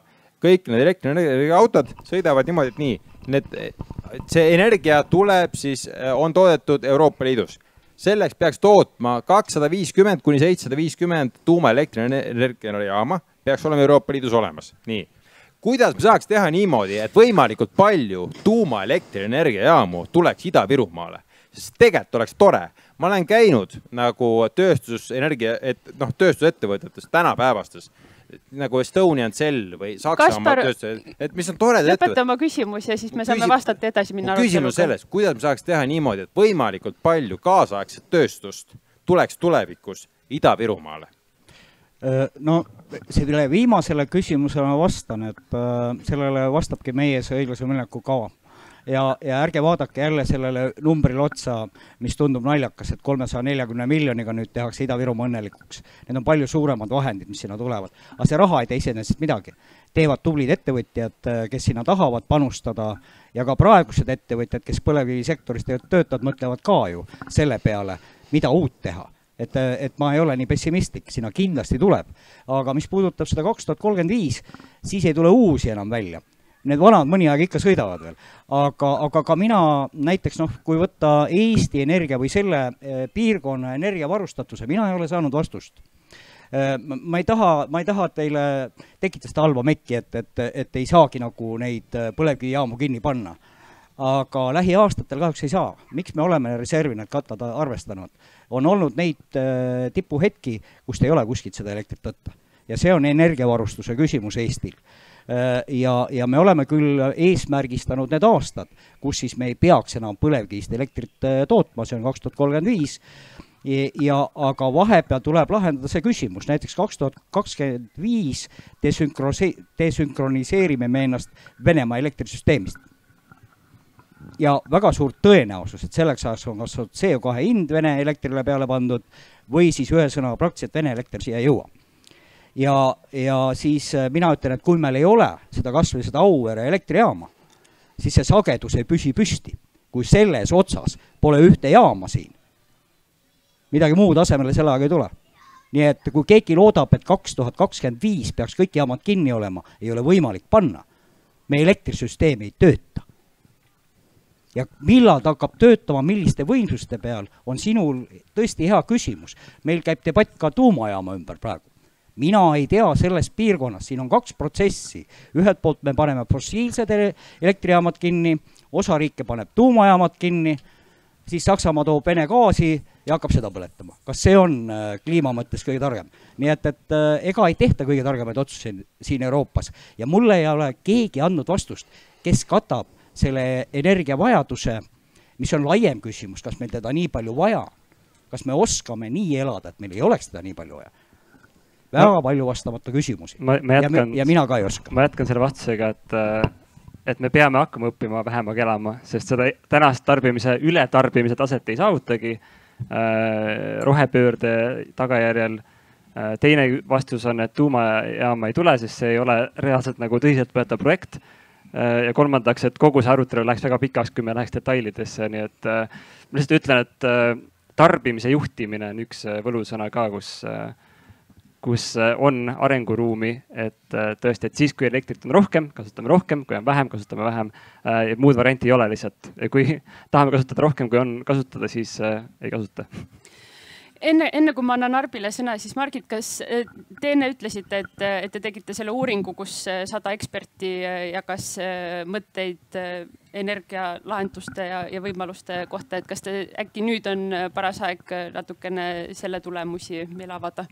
autod sõidavad niimoodi, et nii, see energia tuleb siis, on toodetud Euroopa Liidus. Selleks peaks tootma 250 kuni 750 tuumaelektrienergiajaama, peaks olema Euroopa Liidus olemas. Nii. Kuidas me saaks teha niimoodi, et võimalikult palju tuumaelektrienergiajaamu tuleks Ida-Virumaale? Sest tegelikult oleks tore. Ma olen käinud nagu tööstusettevõtetes tänapäevastes, nagu Estonian Cell või Saksamaa tööstus, et mis on toredad ettevõtted. Lõpeta oma küsimus ja siis me saame vastata edasi minna. Küsimus selles, kuidas me saaks teha niimoodi, et võimalikult palju kaasaegset tööstust tuleks tulevikus Ida-Virumaale? No selle viimasele küsimusele ma vastan, et sellele vastabki meie see õiglase ülemineku kava. Ja ärge vaadake jälle sellele numbrile otsa, mis tundub naljakas, et 340 miljoniga nüüd tehakse Ida-Virumaa õnnelikuks. Need on palju suuremad vahendid, mis sinna tulevad. Aga see raha ei tee iseenesest midagi. Teevad tublid ettevõtjad, kes sinna tahavad panustada ja ka praegused ettevõtjad, kes põlevkivisektoris töötavad, mõtlevad ka ju selle peale, mida uut teha. Et ma ei ole nii pessimistlik, sinna kindlasti tuleb. Aga mis puudutab seda 2035, siis ei tule uusi enam välja. Need vanad mõni aeg ikka sõidavad veel, aga ka mina näiteks, kui võtta Eesti Energia või selle piirkonna energiavarustatuse, mina ei ole saanud vastust. Ma ei taha teile tekitada seda halba mekki, et ei saagi nagu neid põlevkivijaamu kinni panna. Aga lähiaastatel kahjuks ei saa. Miks me oleme reservi need kattad arvestanud? On olnud neid tipuhetki, kust ei ole kuskilt seda elektrit võtta. Ja see on energiavarustuse küsimus Eestil. Ja me oleme küll eesmärgistanud need aastad, kus siis me ei peaks enam põlevkivist elektrit tootma, see on 2035, aga vahepeal tuleb lahendada see küsimus, näiteks 2025 desünkroniseerime me ennast Venemaa elektrisüsteemist. Ja väga suur tõenäosus, et selleks ajaks on kas CO2 hind Vene elektrile peale pandud või siis ühe sõnaga praktiliselt Vene elekter siia jõua. Ja siis mina ütlen, et kui meil ei ole seda kasvõi seda Auvere elektrijaama, siis see sagedus ei püsti. Kui selles otsas pole ühte jaama siin, midagi muud asemele selle aega ei tule. Nii et kui keegi loodab, et 2025 peaks kõik jaamad kinni olema, ei ole võimalik panna. Meie elektrisüsteem ei tööta. Ja millal ta hakkab töötama, milliste võimsuste peal, on sinul tõesti hea küsimus. Meil käib debatt ka tuumajaama ümber praegu. Mina ei tea selles piirkonnas, siin on 2 protsessi. Ühelt poolt me paneme fossiilsed elektrijaamad kinni, osa riike paneb tuumajaamad kinni, siis Saksamaa toob Vene gaasi ja hakkab seda põletama. Kas see on kliima mõttes kõige targem? Nii et ega ei tehta kõige targemaid otsuseid siin Euroopas. Ja mulle ei ole keegi andnud vastust, kes katab selle energiavajaduse, mis on laiem küsimus, kas meil teda nii palju vaja, kas me oskame nii elada, et meil ei oleks teda nii palju vaja. Väga palju vastamata küsimusi ja mina ka ei oska. Ma jätkan selle vastusega, et me peame hakkama õppima vähemaga elama, sest seda tänast tarbimise, ületarbimise taset ei saavutagi rohepöörde tagajärjel. Teine vastus on, et tuumajaama ei tule, sest see ei ole reaalselt nagu tõsiselt võetav projekt. Ja kolmandaks, et kogu see arutelu läheks väga pikaks, kui me läheks detailidesse. Nii et ma lihtsalt ütlen, et tarbimise juhtimine on üks võlusõna ka, kus on arenguruumi, et tõesti, et siis, kui elektrit on rohkem, kasutame rohkem, kui on vähem, kasutame vähem. Muud varianti ei ole lihtsalt. Kui tahame kasutada rohkem, kui on kasutada, siis ei kasuta. Enne kui ma annan Arbile sõna, siis Margit, kas te enne ütlesite, et te tegite selle uuringu, kus 100 eksperti jagas mõtteid energialahenduste ja võimaluste kohta, et kas te äkki nüüd on paras aeg natukene selle tulemusi meile avada?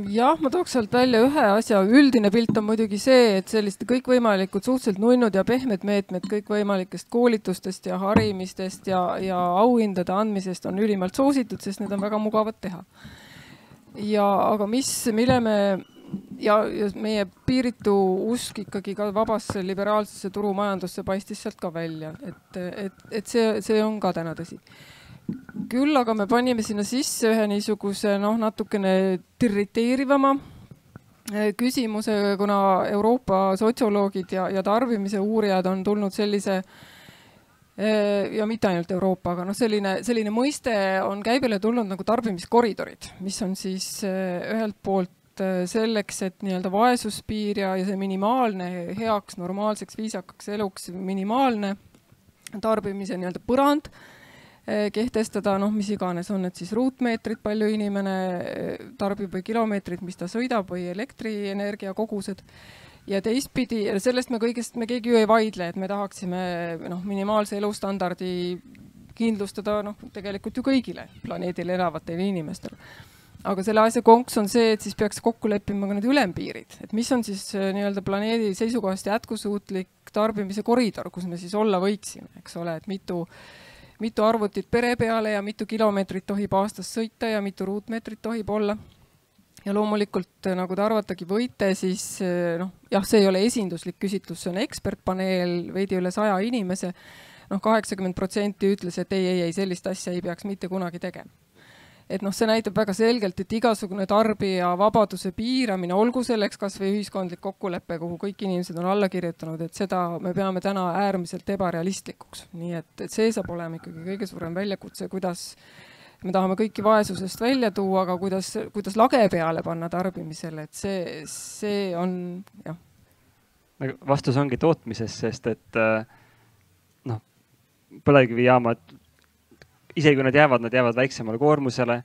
Jah, ma tooks sealt välja ühe asja. Üldine pilt on muidugi see, et selliste kõikvõimalikud suhteliselt nunnud ja pehmed meetmed kõikvõimalikest koolitustest ja harimistest ja auhindade andmisest on ülimalt soositud, sest need on väga mugavad teha. Aga mille me ja meie piiritu usk ikkagi ka vabasse liberaalsesse turumajandusse paistis sealt ka välja, et see on ka täna tõsi. Küll aga me panime sinna sisse ühe niisuguse natukene irriteerivama küsimuse, kuna Euroopa sotsioloogid ja tarbimise uurijad on tulnud sellise, ja mitte ainult Euroopa, aga selline mõiste on käibele tulnud nagu tarbimiskoridorid, mis on siis ühelt poolt selleks, et nii-öelda vaesuspiir ja see minimaalne heaks, normaalseks, viisakaks eluks minimaalne tarbimise nii-öelda põrand kehtestada, mis iganes on, et siis ruutmeetrid, palju inimene tarbib või kilomeetrid, mis ta sõidab või elektrienergia kogused. Ja teistpidi, sellest me keegi ju ei vaidle, et me tahaksime minimaalse elustandardi kindlustada tegelikult ju kõigile planeedil elavatele inimestele. Aga selle asja konks on see, et siis peaks kokku leppima ka need ülempiirid, et mis on siis nii-öelda planeedi seisukohast jätkusuutlik tarbimise koridor, kus me siis olla võiksime, eks ole, et mitu arvutit pere peale ja mitu kilomeetrit tohib aastas sõita ja mitu ruutmeetrit tohib olla. Ja loomulikult, nagu te arvatagi võite, siis see ei ole esinduslik küsitlus, see on ekspertpaneel, veidi üle 100 inimese. 80% ütles, et ei, sellist asja ei peaks mitte kunagi tegema. Et see näitab väga selgelt, et igasugune tarbija vabaduse piiramine, olgu selleks kas või ühiskondlik kokkulepe, kuhu kõik inimesed on alla kirjutanud, et seda me peame täna äärmiselt ebarealistlikuks. Nii et see saab olema ikkagi kõige suurem väljakutse, kuidas me tahame kõiki vaesusest välja tuua, aga kuidas lage peale panna tarbimisele, et see on, jah. Vastus ongi tootmises, sest et põlevkivijaamad, isegi kui nad jäävad väiksemale koormusele,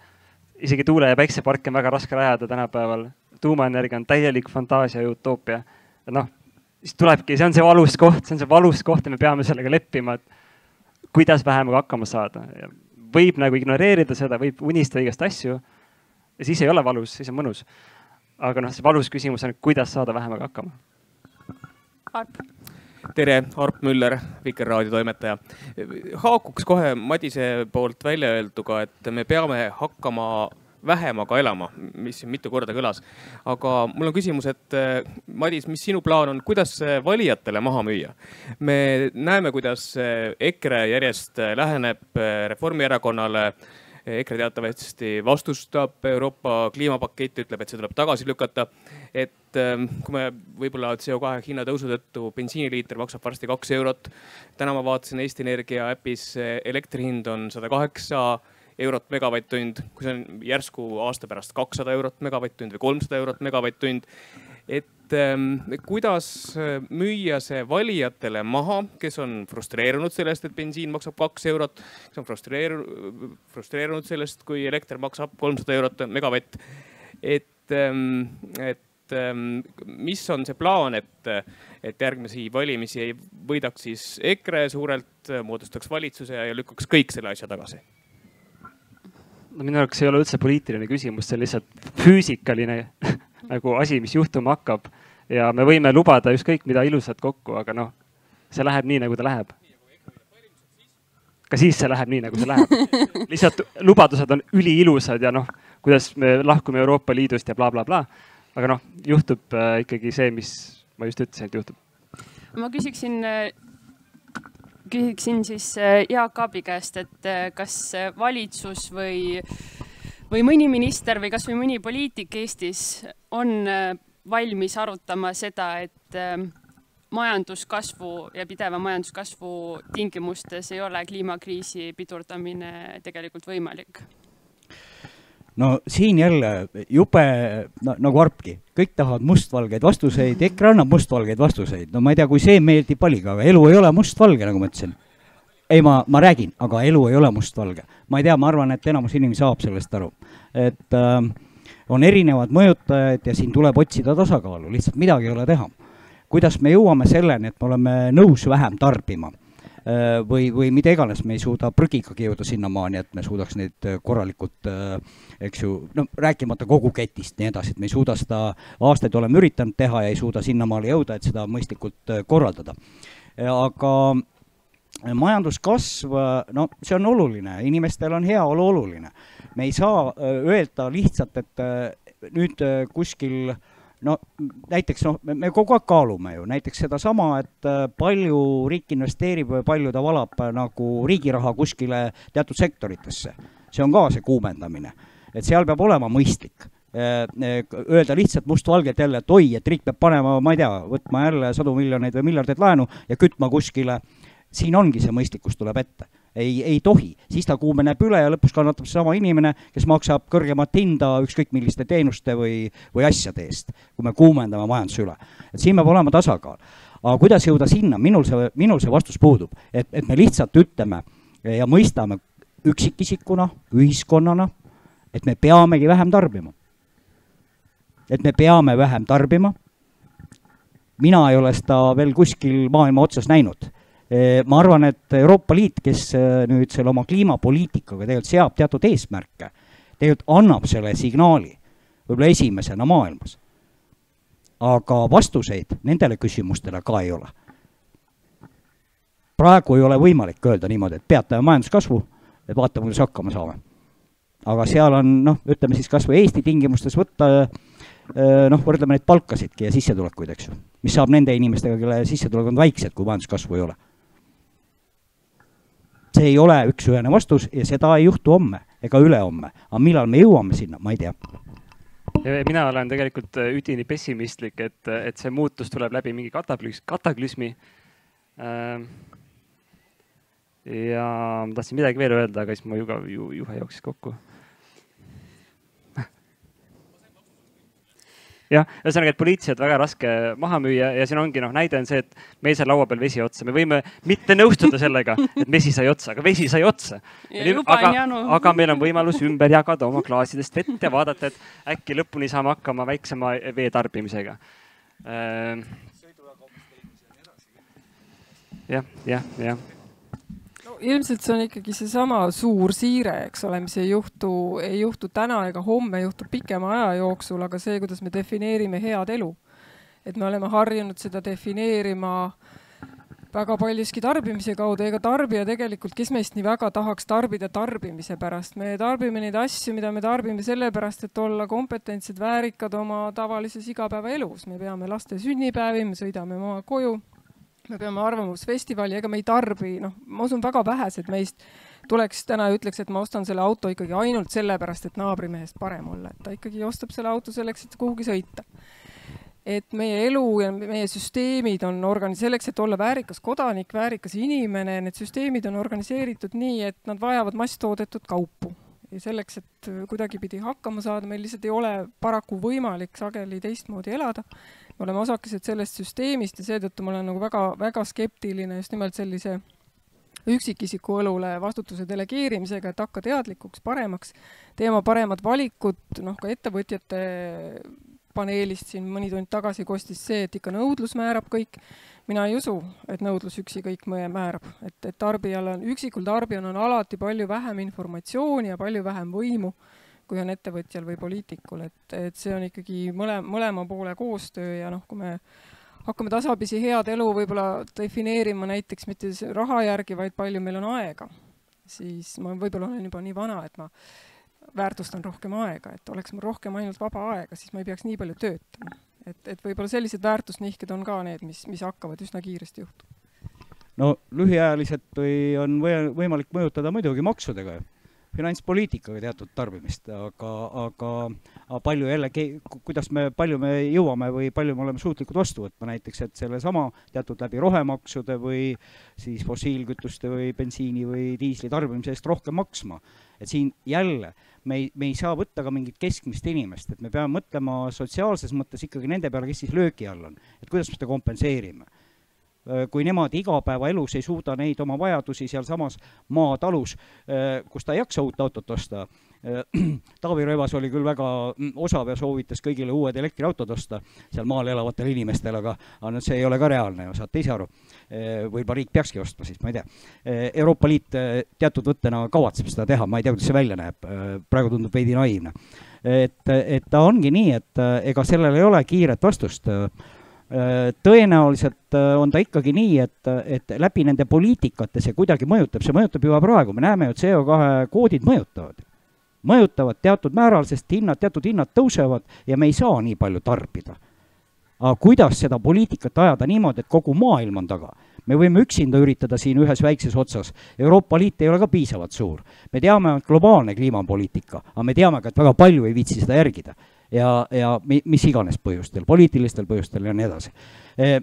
isegi tuule- ja päikseparke on väga raske rajada tänapäeval. Tuumaenergia on täielik fantaasia ja utoopia. Siis tulebki, see on see valus koht ja me peame sellega leppima, et kuidas vähemaga hakkama saada. Ja võib ignoreerida seda, võib unistada igast asju ja siis ei ole valus, siis on mõnus. Aga see valus küsimus on, kuidas saada vähemaga hakkama. Arp. Tere, Arp Müller, Vikerraadio toimetaja. Haakuks kohe Madise poolt välja öelduga, et me peame hakkama vähemaga elama, mis mitu korda kõlas. Aga mul on küsimus, et Madis, mis sinu plaan on, kuidas valijatele maha müüa? Me näeme, kuidas EKRE järjest läheneb Reformierakonnale. EKRE teatavasti vastustab Euroopa kliimapaketti, ütleb, et see tuleb tagasi lükata. Et kui me võib-olla CO2 hinna tõusu tõttu bensiiniliiter maksab varsti 2 eurot. Täna ma vaatasin Eesti Energia äpis, elektrihind on 108 eurot megavatt-tund, kui see on järsku aasta pärast 200 eurot megavatt-tund või 300 eurot megavatt-tund. Et kuidas müüa see valijatele maha, kes on frustreerunud sellest, et bensiin maksab 2 eurot, kes on frustreerunud sellest, kui elekter maksab 300 eurot megavatt. Et mis on see plaan, et järgmisi valimisi ei võidaks siis EKRE suurelt, moodustaks valitsuse ja lükkaks kõik selle asja tagasi? Minu jaoks ei ole üldse poliitiline küsimus, see on lihtsalt füüsikaline nagu asi, mis juhtuma hakkab ja me võime lubada ükskõik mida ilusat kokku, aga see läheb nii, nagu ta läheb. Ka siis see läheb nii, nagu see läheb. Lihtsalt lubadused on üliilusad ja kuidas me lahkume Euroopa Liidust ja bla bla bla. Aga juhtub ikkagi see, mis ma just ütlesin, et juhtub. Ma küsiksin siis Jaak Aabi käest, et kas valitsus või mõni minister või kas või mõni poliitik Eestis on valmis arutama seda, et majanduskasvu ja pideva majanduskasvu tingimustes ei ole kliimakriisi pidurdamine tegelikult võimalik? No siin jälle jube nagu Arpki, kõik tahavad mustvalgeid vastuseid, EKRE annab mustvalgeid vastuseid. No ma ei tea, kui see meeldib paliga, aga elu ei ole mustvalge, nagu ma ütlesin. Ei, ma räägin, aga elu ei ole mustvalge. Ma ei tea, ma arvan, et enamus inimesi saab sellest aru. Et on erinevad mõjutajad ja siin tuleb otsida tasakaalu, lihtsalt midagi ei ole teha. Kuidas me jõuame selleni, et me oleme nõus vähem tarbima? Või mida iganes, me ei suuda prügikagi jõuda sinnamaani, et me suudaks neid korralikult, eks ju, no rääkimata kogu ketist, nii edasi, et me ei suuda seda, aastaid oleme üritanud teha ja ei suuda sinnamaale jõuda, et seda mõistlikult korraldada. Aga majanduskasv, no see on oluline, inimestel on heaolu oluline. Me ei saa öelda lihtsalt, et nüüd kuskil no näiteks me kogu aeg kaalume ju näiteks seda sama, et palju riik investeerib või palju ta valab nagu riigiraha kuskile teatud sektoritesse. See on ka see kuumendamine, et seal peab olema mõistlik. Öelda lihtsalt mustvalgelt jälle, et oi, et riik peab panema, ma ei tea, võtma jälle 100 miljoneid või miljardeid laenu ja kütma kuskile. Siin ongi see mõistlikkus tuleb ette. Ei tohi, siis ta kuumeneb üle ja lõpus kannatab see sama inimene, kes maksab kõrgemat hinda ükskõik milliste teenuste või asjade eest, kui me kuumendame majanduse üle. Et siin peab olema tasakaal. Aga kuidas jõuda sinna? Minul see vastus puudub, et me lihtsalt ütleme ja mõistame üksikisikuna, ühiskonnana, et me peamegi vähem tarbima. Et me peame vähem tarbima. Mina ei ole seda veel kuskil maailma otsas näinud. Ma arvan, et Euroopa Liit, kes nüüd selle oma kliimapoliitikaga tegelikult seab teatud eesmärke, tegelikult annab selle signaali võib-olla esimesena maailmas. Aga vastuseid nendele küsimustele ka ei ole. Praegu ei ole võimalik öelda niimoodi, et peatame majanduskasvu, et vaatame, kuidas hakkama saame. Aga seal on, ütleme siis kas või Eesti tingimustes võtta, võrdleme neid palkasidki ja sissetulekuid, eks ju, mis saab nende inimestega, kelle sissetulek on väiksed, kui majanduskasvu ei ole. See ei ole üks-ühene vastus ja seda ei juhtu homme ega ülehomme. Aga millal me jõuame sinna, ma ei tea. Mina olen tegelikult üdini pessimistlik, et see muutus tuleb läbi mingi kataklüsmi. Ja ma tahtsin midagi veel öelda, aga siis ma juhe jooksis kokku. Jah, ühesõnaga, et poliitiliselt väga raske maha müüa ja siin ongi näide on see, et meil sai laua peal vesi otsa. Me võime mitte nõustuda sellega, et vesi sai otsa, aga vesi sai otsa. Aga meil on võimalus ümber jagada oma klaasidest vett ja vaadata, et äkki lõpuni saame hakkama väiksema vee tarbimisega. Jah. Ilmselt see on ikkagi see sama suur siire, eks ole, mis ei juhtu täna ega homme, juhtub pikema aja jooksul, aga see, kuidas me defineerime head elu. Et me oleme harjunud seda defineerima väga paljuski tarbimise kaudu, ega tarbija tegelikult, kes meist nii väga tahaks tarbida tarbimise pärast. Me tarbime neid asju, mida me tarbime sellepärast, et olla kompetentsed, väärikad oma tavalises igapäevaelus. Me peame laste sünnipäevi, me sõidame oma koju. Me peame arvamusfestivali, ega me ei tarbi, ma usun väga vähesed meist tuleks täna ja ütleks, et ma ostan selle auto ikkagi ainult sellepärast, et naabrimehest parem olla. Et ta ikkagi ostab selle auto selleks, et kuhugi sõita. Et meie elu ja meie süsteemid on selleks, et olla väärikas kodanik, väärikas inimene, need süsteemid on organiseeritud nii, et nad vajavad masstoodetud kaupu. Ja selleks, et kuidagi pidi hakkama saada, meil lihtsalt ei ole paraku võimalik sageli teistmoodi elada. Me oleme osakesed sellest süsteemist ja seetõttu ma olen väga skeptiline just nimelt sellise üksikisiku õlule vastutuse delegeerimisega, et hakka teadlikuks, paremaks, teema paremad valikud, ka ettevõtjate paneelist siin mõni tund tagasi kostis see, et ikka nõudlus määrab kõik. Mina ei usu, et nõudlus üksi kõik määrab, et üksikul tarbijal on alati palju vähem informatsiooni ja palju vähem võimu, kui on ettevõtjal või poliitikul, et see on ikkagi mõlema poole koostöö ja kui me hakkame tasapisi head elu võib-olla defineerima näiteks mitte raha järgi, vaid palju meil on aega, siis ma võib-olla olen juba nii vana, et ma väärtustan rohkem aega, et oleks mul rohkem ainult vaba aega, siis ma ei peaks nii palju töötama. Et võib-olla sellised väärtusnihked on ka need, mis hakkavad üsna kiiresti juhtuma. No lühiajaliselt on võimalik mõjutada muidugi maksudega. finantspoliitikaga teatud tarbimist, aga palju jälle, palju me jõuame või palju me oleme suutlikud vastu võtma, näiteks, et selle sama teatud läbi rohemaksude või siis fossiilkütuste või bensiini või diisli tarbimise eest rohkem maksma. Et siin jälle me ei saa võtta ka mingit keskmist inimest, et me peame mõtlema sotsiaalses mõttes ikkagi nende peale, kes siis löögi all on, et kuidas me seda kompenseerime. Kui nemad igapäevaelus ei suuda neid oma vajadusi seal samas maatalus, kus ta ei jaksa uut autot osta. Taavi Rõivas oli küll väga osav ja soovitas kõigile uued elektriautod osta seal maal elavatele inimestele, aga see ei ole ka reaalne, saate ise aru. Võib-olla riik peakski ostma, siis ma ei tea. Euroopa Liit teatud võttena kavatseb seda teha, ma ei tea, kuidas see välja näeb. Praegu tundub veidi naiivne. Et ta ongi nii, et ega sellel ei ole kiiret vastust. Tõenäoliselt on ta ikkagi nii, et läbi nende poliitikate see kuidagi mõjutab, see mõjutab juba praegu, me näeme ju CO2 koodid mõjutavad teatud määral, sest teatud hinnad tõusevad ja me ei saa nii palju tarbida. Aga kuidas seda poliitikat ajada niimoodi, et kogu maailm on taga? Me võime üksinda üritada siin ühes väikses otsas. Euroopa Liit ei ole ka piisavalt suur. Me teame, et globaalne kliimapoliitika, aga me teame ka, et väga palju ei viitsi seda järgida. Ja mis iganes põhjustel, poliitilistel põhjustel ja nii edasi.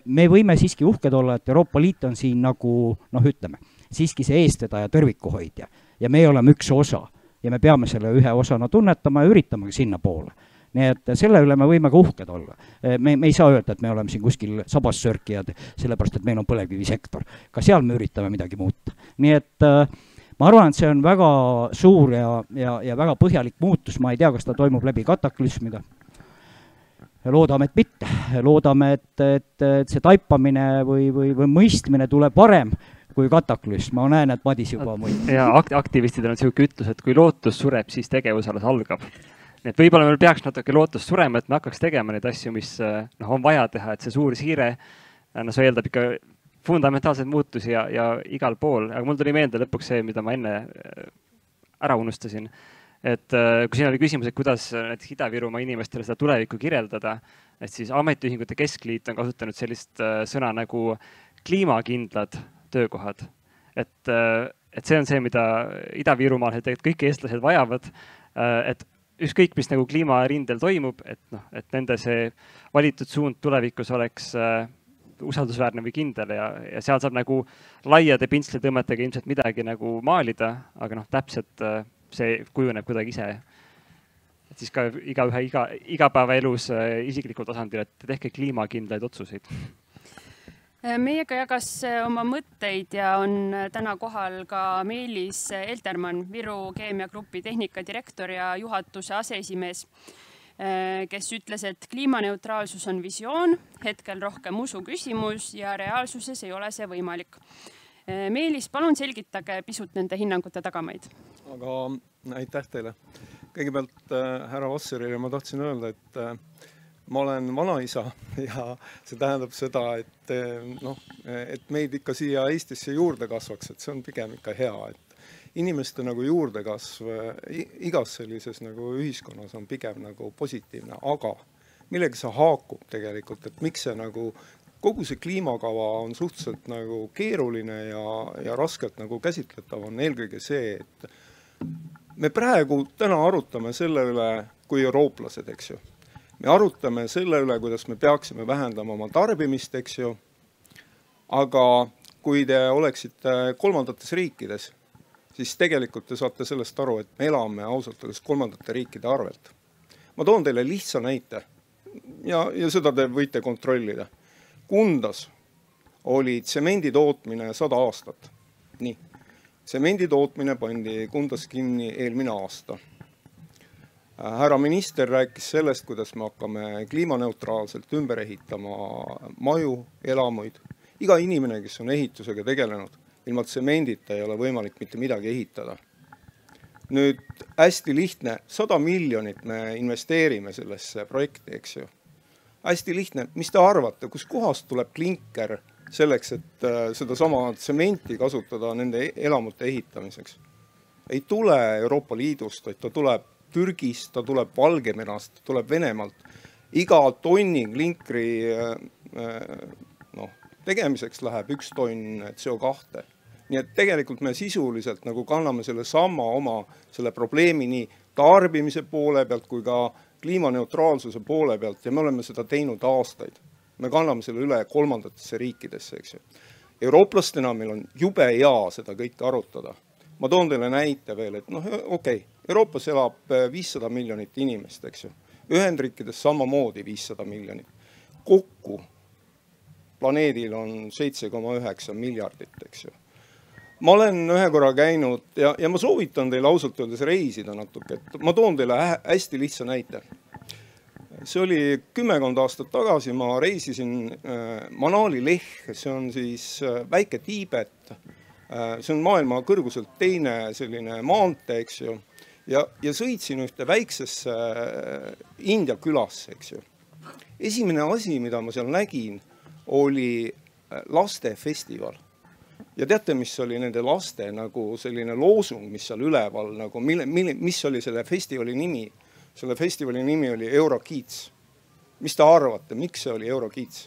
Me võime siiski uhked olla, et Euroopa Liit on siin nagu, ütleme, siiski see eestvedaja tõrvikuhoidja ja me oleme üks osa ja me peame selle ühe osana tunnetama ja üritamagi sinna poole. Nii et selle üle me võime ka uhked olla. Me ei saa öelda, et me oleme siin kuskil sabassörkijad, sellepärast, et meil on põlevkivisektor. Ka seal me üritame midagi muuta. Nii et ma arvan, et see on väga suur ja väga põhjalik muutus. Ma ei tea, kas ta toimub läbi kataklüsmida. Loodame, et mitte. Loodame, et see taipamine või mõistmine tuleb varem kui kataklüsm. Ma näen, et Madis juba mõistab. Ja aktivistidel on selline ütlus, et kui lootus sureb, siis tegevus alles algab. Nii et võib-olla meil peaks natuke lootust surema, et me hakkaks tegema neid asju, mis on vaja teha, et see suur siire, see eeldab ikka fundamentaalseid muutusi ja igal pool. Aga mul tuli meelde lõpuks see, mida ma enne ära unustasin. Et kui siin oli küsimus, et kuidas näiteks Ida-Virumaa inimestele seda tulevikku kirjeldada, et siis Ametiühingute Keskliit on kasutanud sellist sõna nagu kliimakindlad töökohad. Et see on see, mida Ida-Virumaal tegelikult kõik eestlased vajavad, et ükskõik, mis nagu kliimarindel toimub, et nende see valitud suund tulevikus oleks usaldusväärne või kindel ja seal saab nagu laiade pintslitõmmetega ilmselt midagi nagu maalida, aga täpselt see kujuneb kuidagi ise. Et siis ka igaühe igapäevaelus isiklikul tasandil, et tehke kliimakindlaid otsuseid. Meiega jagas oma mõtteid ja on täna kohal ka Meelis Eltermann, Viru Keemiagrupi tehnikadirektor ja juhatuse aseesimees, kes ütles, et kliimaneutraalsus on visioon, hetkel rohkem usu küsimus ja reaalsuses ei ole see võimalik. Meelis, palun selgitage pisut nende hinnangute tagamaid. Aga aitäh teile. Kõigepealt härra Vasserile ma tahtsin öelda, et ma olen vanaisa ja see tähendab seda, et meid ikka siia Eestisse juurde kasvaks, et see on pigem ikka hea, et inimeste nagu juurdekasv igas sellises nagu ühiskonnas on pigem nagu positiivne, aga millega see haakub tegelikult, et miks see nagu kogu see kliimakava on suhteliselt nagu keeruline ja raskelt nagu käsitletav on eelkõige see, et me praegu täna arutame selle üle kui eurooplased, eks ju. Me arutame selle üle, kuidas me peaksime vähendama oma tarbimist, eks ju. Aga kui te oleksite kolmandates riikides, siis tegelikult te saate sellest aru, et me elame ausalt öeldes kolmandate riikide arvelt. Ma toon teile lihtsa näite ja seda te võite kontrollida. Kundas oli tsemendi tootmine 100 aastat. Nii. Tsemendi tootmine pandi Kundas kinni eelmine aasta. Härra minister rääkis sellest, kuidas me hakkame kliimaneutraalselt ümber ehitama maju, elamuid. Iga inimene, kes on ehitusega tegelenud, ilma tsemendita ei ole võimalik mitte midagi ehitada. Nüüd hästi lihtne, 100 miljonit me investeerime sellesse projekti, eks ju. Hästi lihtne, mis te arvate, kus kohast tuleb klinker selleks, et seda sama tsementi kasutada nende elamute ehitamiseks? Ei tule Euroopa Liidust, vaid ta tuleb Türgist, ta tuleb Valgevenast, ta tuleb Venemaalt. Iga tonni klinkri tegemiseks läheb 1 tonn CO2. nii et tegelikult me sisuliselt nagu kanname selle sama oma selle probleemi nii tarbimise poole pealt kui ka kliimaneutraalsuse poole pealt ja me oleme seda teinud aastaid. Me kanname selle üle kolmandatesse riikidesse, eks ju. Eurooplastena meil on jube hea seda kõike arutada. Ma toon teile näite veel, et okei, Euroopas elab 500 miljonit inimest, eks ju. Ühendriikides samamoodi 500 miljonit. Kokku planeedil on 7,9 miljardit, eks ju. Ma olen ühe korra käinud ja ma soovitan teile ausalt öeldes reisida natuke. Ma toon teile hästi lihtsa näite. See oli 10 aastat tagasi, ma reisisin Manali Leh, see on siis väike Tiibet. See on maailma kõrguselt teine selline maantee, eks ju. Ja sõitsin ühte väiksesse India külasse, eks ju. Esimene asi, mida ma seal nägin, oli lastefestival. Ja teate, mis oli nende laste nagu selline loosung, mis seal üleval, nagu, mis oli selle festivali nimi? Selle festivali nimi oli Eurokids. Mis te arvate, miks see oli Eurokids?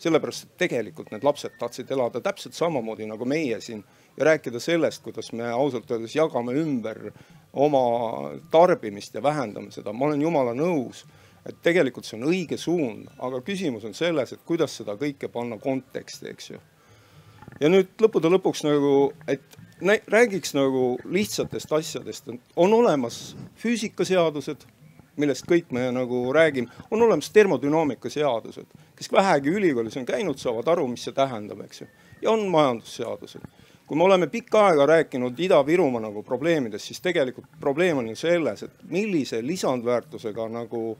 Sellepärast, et tegelikult need lapsed tahtsid elada täpselt samamoodi nagu meie siin ja rääkida sellest, kuidas me ausalt öeldes jagame ümber oma tarbimist ja vähendame seda. Ma olen jumala nõus, et tegelikult see on õige suund, aga küsimus on selles, et kuidas seda kõike panna konteksti, eks ju. Ja nüüd lõppude lõpuks nagu, et räägiks nagu lihtsatest asjadest. On olemas füüsikaseadused, millest kõik me nagu räägime. On olemas termodünaamika seadused, kes vähegi ülikoolis on käinud, saavad aru, mis see tähendab, eks ju. Ja on majandusseadused. Kui me oleme pikka aega rääkinud Ida-Virumaa nagu probleemidest, siis tegelikult probleem on ju selles, et millise lisandväärtusega nagu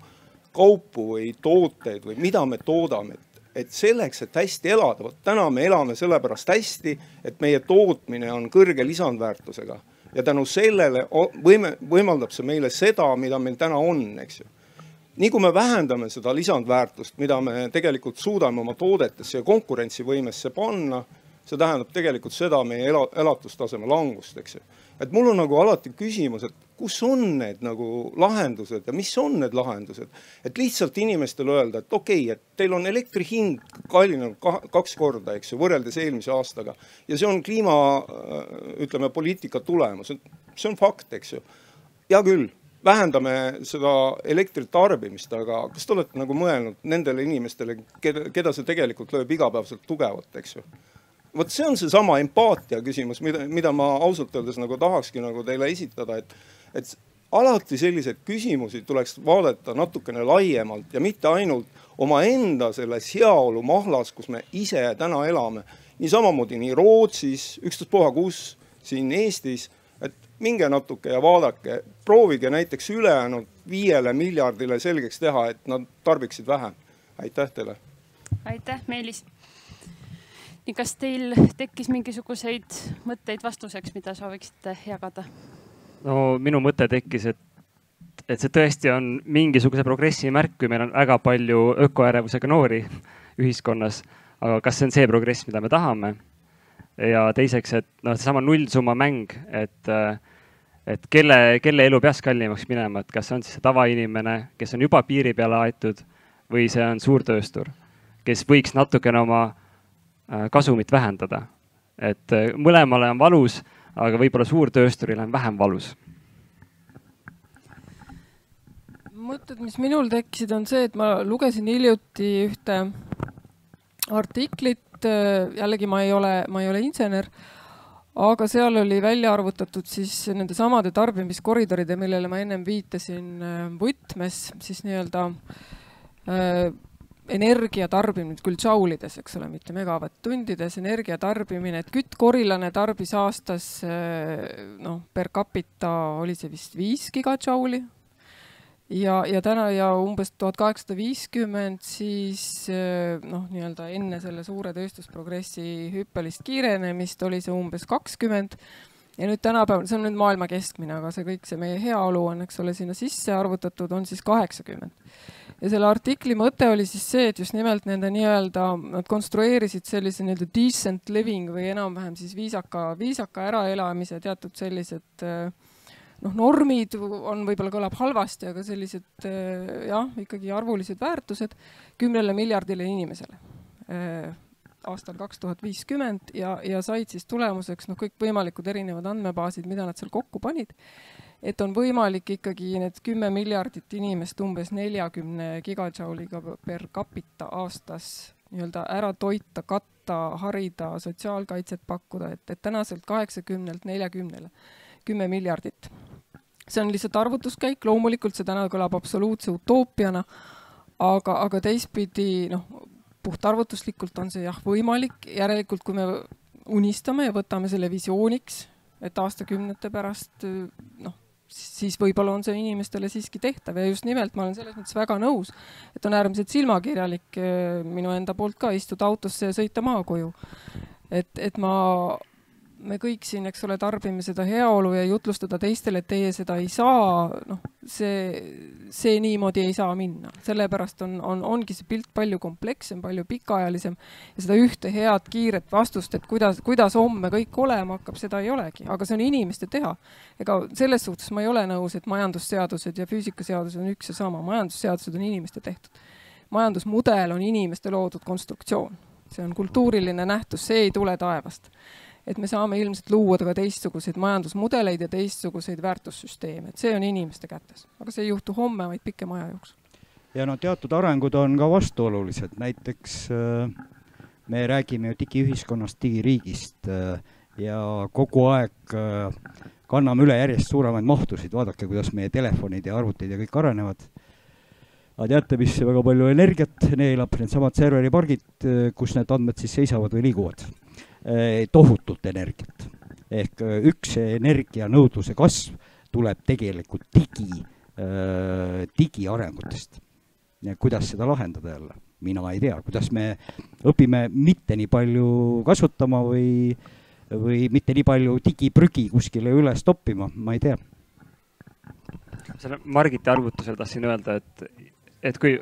kaupu või tooteid või mida me toodame. Et selleks, et hästi elada, täna me elame sellepärast hästi, et meie tootmine on kõrge lisandväärtusega. Ja tänu sellele võimaldab see meile seda, mida meil täna on, eks ju. Nii kui me vähendame seda lisandväärtust, mida me tegelikult suudame oma toodetesse ja konkurentsivõimesse panna, see tähendab tegelikult seda meie elatustaseme langust, eks ju. Et mul on nagu alati küsimus, et kus on need nagu lahendused ja mis on need lahendused? Et lihtsalt inimestele öelda, et okei, et teil on elektri hind kallinenud 2 korda, eks ju, võrreldes eelmise aastaga. Ja see on poliitika tulemus. See on fakt, eks ju. Ja küll, vähendame seda elektrit tarbimist, aga kas te olete nagu mõelnud nendele inimestele, keda see tegelikult lööb igapäevaselt tugevalt, eks ju? Vot see on see sama empaatia küsimus, mida ma ausalt öeldes nagu tahakski nagu teile esitada, et alati selliseid küsimusi tuleks vaadata natukene laiemalt ja mitte ainult oma enda selles heaolu mahlas, kus me ise täna elame. Nii samamoodi nii Rootsis, ükstaspuha kus siin Eestis, et minge natuke ja vaadake, proovige näiteks ülejäänud 5 miljardile selgeks teha, et nad tarbiksid vähem. Aitäh teile! Aitäh, Meelis! Nii kas teil tekkis mingisuguseid mõtteid vastuseks, mida sooviksite jagada? No minu mõte tekkis, et see tõesti on mingisuguse progressi märk, kui meil on väga palju ökoärevusega noori ühiskonnas. Aga kas see on see progress, mida me tahame? Ja teiseks, et seesama nullsumma mäng, et kelle elu peaks kallimaks minema, et kas on siis see tavainimene, kes on juba piiri peale aetud või see on suurtööstur, kes võiks natukene oma kasumit vähendada. Et mõlemale on valus, aga võib-olla suurtöösturile on vähem valus. Mõtted, mis minul tekkisid, on see, et ma lugesin hiljuti ühte artiklit, jällegi ma ei ole insener, aga seal oli välja arvutatud siis nende samade tarbimiskoridoride, millele ma ennem viitasin võtmes, siis nii-öelda energia tarbimine, küll džaulides, eks ole, mitte megavatt-tundides, energia tarbimine, et küttkorilane tarbis aastas per capita oli see vist 5 gigadžauli ja täna ja umbes 1850 siis nii-öelda enne selle suure tööstusprogressi hüppelist kiirenemist oli see umbes 20 ja nüüd tänapäeval, see on nüüd maailma keskmine, aga see kõik see meie heaolu on, eks ole, sinna sisse arvutatud, on siis 80. Ja selle artikli mõte oli siis see, et just nimelt nende nii-öelda, nad konstrueerisid sellise nii-öelda decent living või enam-vähem siis viisaka äraelamise teatud sellised normid on võib-olla kõlab halvasti, aga sellised ikkagi arvulised väärtused 10 miljardile inimesele. aastal 2050 ja said siis tulemuseks kõikvõimalikud erinevad andmebaasid, mida nad seal kokku panid, et on võimalik ikkagi need 10 miljardit inimest umbes 40 gigajouliga per capita aastas nii-öelda ära toita, katta, harida, sotsiaalkaitset pakkuda, et tänaselt 80-lt 40-le 10 miljardit. See on lihtsalt arvutuskäik, loomulikult see täna kõlab absoluutse utoopiana, aga teistpidi, puhtarvutuslikult on see jah võimalik, järelikult kui me unistame ja võtame selle visiooniks, et aastakümnete pärast, siis võib-olla on see inimestele siiski tehtav ja just nimelt ma olen selles mõttes väga nõus, et on äärmiselt silmakirjalik minu enda poolt ka istuda autosse ja sõita maakoju. Et me kõik siin, eks ole, tarbime seda heaolu ja jutlustada teistele, et teie seda ei saa, see niimoodi ei saa minna. Sellepärast ongi see pilt palju komplekssem, palju pikaajalisem ja seda ühte head kiiret vastust, et kuidas homme kõik olema hakkab, seda ei olegi. Aga see on inimeste teha. Ega selles suhtes ma ei ole nõus, et majandusseadused ja füüsikaseadused on üks ja sama. Majandusseadused on inimeste tehtud. Majandusmudel on inimeste loodud konstruktsioon. See on kultuuriline nähtus, see ei tule taevast. Et me saame ilmselt luua ka teistsuguseid majandusmudeleid ja teistsuguseid väärtussüsteeme. Et see on inimeste kätes. Aga see ei juhtu homme, vaid pikema aja jooksul. Ja teatud arengud on ka vastuolulised. Näiteks me räägime ju digiühiskonnast, digiriigist ja kogu aeg kanname üle järjest suuremaid mahtusid. Vaadake, kuidas meie telefonid ja arvutid ja kõik arenevad. Aga teate, mis väga palju energiat neelab, need samad serveripargid, kus need andmed siis seisavad või liiguvad. Tohutult energiat. Ehk üks energianõudluse kasv tuleb tegelikult digiarengutest. Ja kuidas seda lahendada jälle? Mina ei tea, kuidas me õpime mitte nii palju kasutama või mitte nii palju digiprügi kuskile üles toppima, ma ei tea. Selle Margiti arvutusel tahtsin öelda, et kui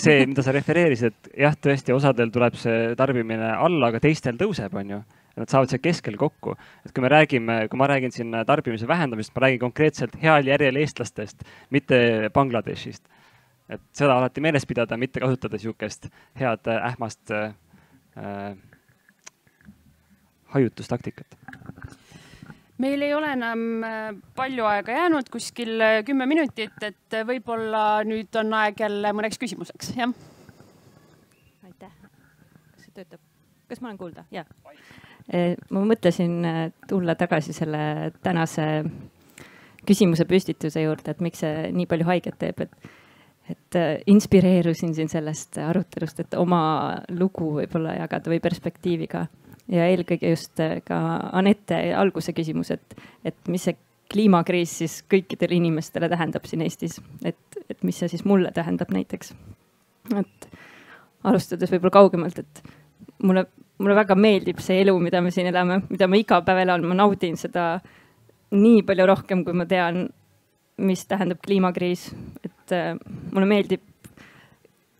see, mida sa refereerisid, et jah, tõesti osadel tuleb see tarbimine alla, aga teistel tõuseb, on ju. Nad saavad see keskel kokku. Et kui ma räägin siin tarbimise vähendamist, ma räägin konkreetselt heal järjel eestlastest, mitte Bangladeshist. Et seda alati meeles pidada, mitte kasutada siukest head ähmast hajutustaktikat. Meil ei ole enam palju aega jäänud, kuskil 10 minutit, et võib-olla nüüd on aeg jälle mõneks küsimuseks. Ja? Aitäh. Kas see töötab? Kas ma olen kuulda? Ja. Ma mõtlesin tulla tagasi selle tänase küsimuse püstituse juurde, et miks see nii palju haiget teeb, et inspireerusin siin sellest arutelust, et oma lugu võib-olla jagada või perspektiiviga. Ja eelkõige just ka Anette alguse küsimus, et mis see kliimakriis siis kõikidele inimestele tähendab siin Eestis, et mis see siis mulle tähendab näiteks. Et alustades võib-olla kaugemalt, et mulle väga meeldib see elu, mida me siin elame, mida ma iga päev elan, ma naudin seda nii palju rohkem, kui ma tean, mis tähendab kliimakriis. Et mulle meeldib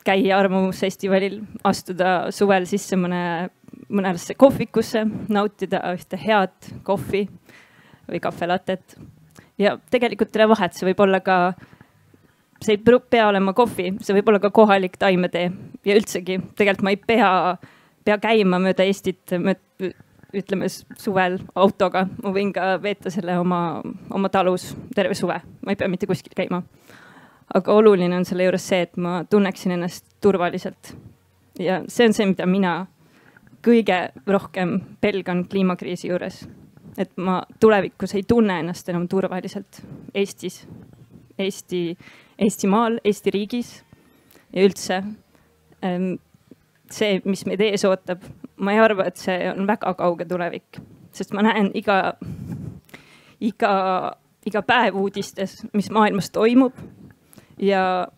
käia Arvamusfestivalil, astuda suvel sisse mõnesse kohvikusse, nautida ühte head kohvi või kaffelatet. Ja tegelikult teile vahet, see võib olla ka, see ei pea olema kohvi, see võib olla ka kohalik taimetee ja üldsegi. Tegelikult ma ei pea käima mööda Eestit, ütleme suvel autoga. Ma võin ka veeta selle oma talus terve suve. Ma ei pea mitte kuskil käima. Aga oluline on selle juures see, et ma tunneksin ennast turvaliselt. Ja see on see, mida mina kõige rohkem pelgan kliimakriisi juures. Et ma tulevikus ei tunne ennast enam turvaliselt Eestis, Eestimaal, Eesti riigis ja üldse. See, mis meid ees ootab, ma ei arva, et see on väga kauge tulevik, sest ma näen iga päev uudistes, mis maailmas toimub ja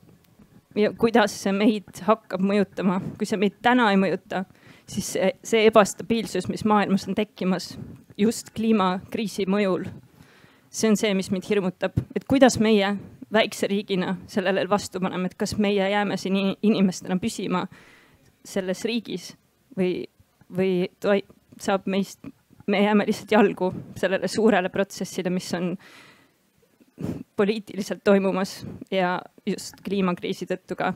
kuidas see meid hakkab mõjutama. Kui see meid täna ei mõjuta, siis see ebastabiilsus, mis maailmas on tekkimas just kliimakriisi mõjul, see on see, mis meid hirmutab. Et kuidas meie väikse riigina sellele vastu paneme, et kas meie jääme siin inimestena püsima selles riigis või saab me jääme lihtsalt jalgu sellele suurele protsessile, mis on poliitiliselt toimumas ja just kliimakriisi tõttu ka.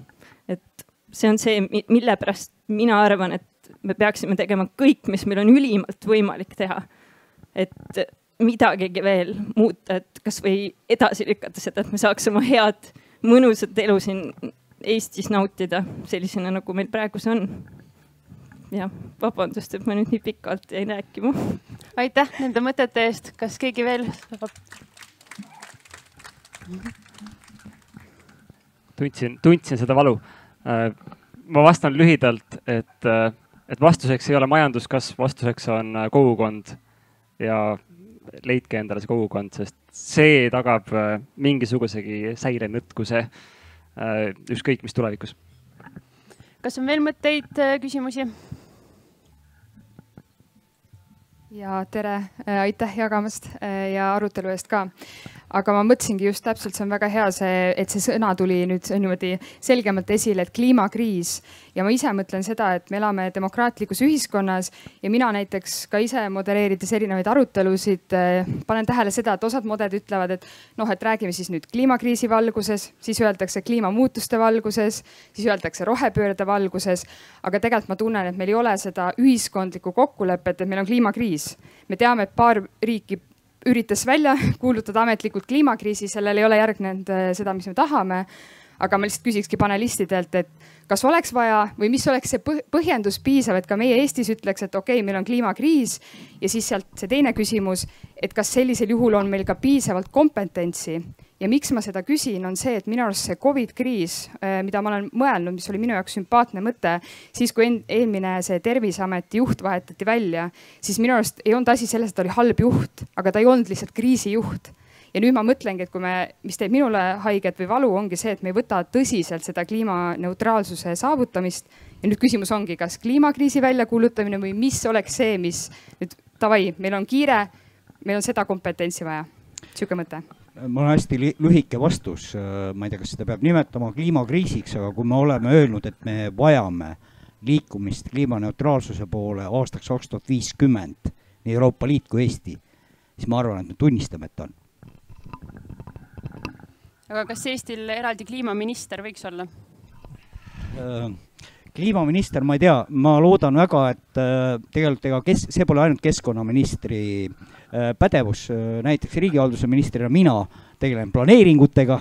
Et see on see, mille pärast mina arvan, et me peaksime tegema kõik, mis meil on ülimalt võimalik teha. Et midagigi veel muuta, et kas või edasi lükata seda, et me saaks oma head mõnusat elu siin Eestis nautida sellisena, nagu meil praegu see on. Ja, vabandust, et ma nüüd nii pikalt jäin rääkima. Aitäh nende mõtete eest. Kas keegi veel? Tundsin seda valu. Ma vastan lühidalt, et vastuseks ei ole majanduskasv, vastuseks on kogukond ja leidke endale see kogukond, sest see tagab mingisugusegi säilenõtkuse ükskõik mis tulevikus. Kas on veel mõtteid, küsimusi? Ja tere, aitäh jagamast ja arutelu eest ka. Aga ma mõtlesingi just täpselt, see on väga hea, et see sõna tuli nüüd niimoodi selgemalt esile, et kliimakriis. Ja ma ise mõtlen seda, et me elame demokraatlikus ühiskonnas ja mina näiteks ka ise modereerides erinevaid arutelusid panen tähele seda, et osad moded ütlevad, et räägime siis nüüd kliimakriisi valguses, siis öeldakse kliimamuutuste valguses, siis öeldakse rohepöörde valguses. Aga tegelikult ma tunnen, et meil ei ole seda ühiskondlikku kokkulepet, et meil on kliimakriis. Me teame, et paar riiki üritas välja kuulutada ametlikult kliimakriisi, sellel ei ole järgnenud seda, mis me tahame. Aga ma lihtsalt küsikski panelistidelt, et kas oleks vaja või mis oleks see põhjendus piisav, et ka meie Eestis ütleks, et okei, meil on kliimakriis. Ja siis sealt see teine küsimus, et kas sellisel juhul on meil ka piisavalt kompetentsi. Ja miks ma seda küsin, on see, et minu arust see COVID-kriis, mida ma olen mõelnud, mis oli minu jaoks sümpaatne mõte, siis kui eelmine see Terviseameti juht vahetati välja, siis minu arust ei olnud asi selles, et ta oli halb juht, aga ta ei olnud lihtsalt kriisijuht. Ja nüüd ma mõtlengi, et mis teeb minule haiget või valu, ongi see, et me ei võta tõsiselt seda kliimaneutraalsuse saavutamist. Ja nüüd küsimus ongi, kas kliimakriisi väljakuulutamine või mis oleks see, mis nüüd tavai, meil on kiire, meil on seda kompetentsi vaja. Siuke mõte. Mul on hästi lühike vastus. Ma ei tea, kas seda peab nimetama kliimakriisiks, aga kui me oleme öelnud, et me vajame liikumist kliimaneutraalsuse poole aastaks 2050, nii Euroopa Liit kui Eesti, siis ma arvan, et me tunnistame, et on. Aga kas Eestil eraldi kliimaminister võiks olla? Kliimaminister, ma ei tea, ma loodan väga, et tegelikult see pole ainult keskkonnaministri pädevus, näiteks riigihalduse ministrina mina tegelen planeeringutega,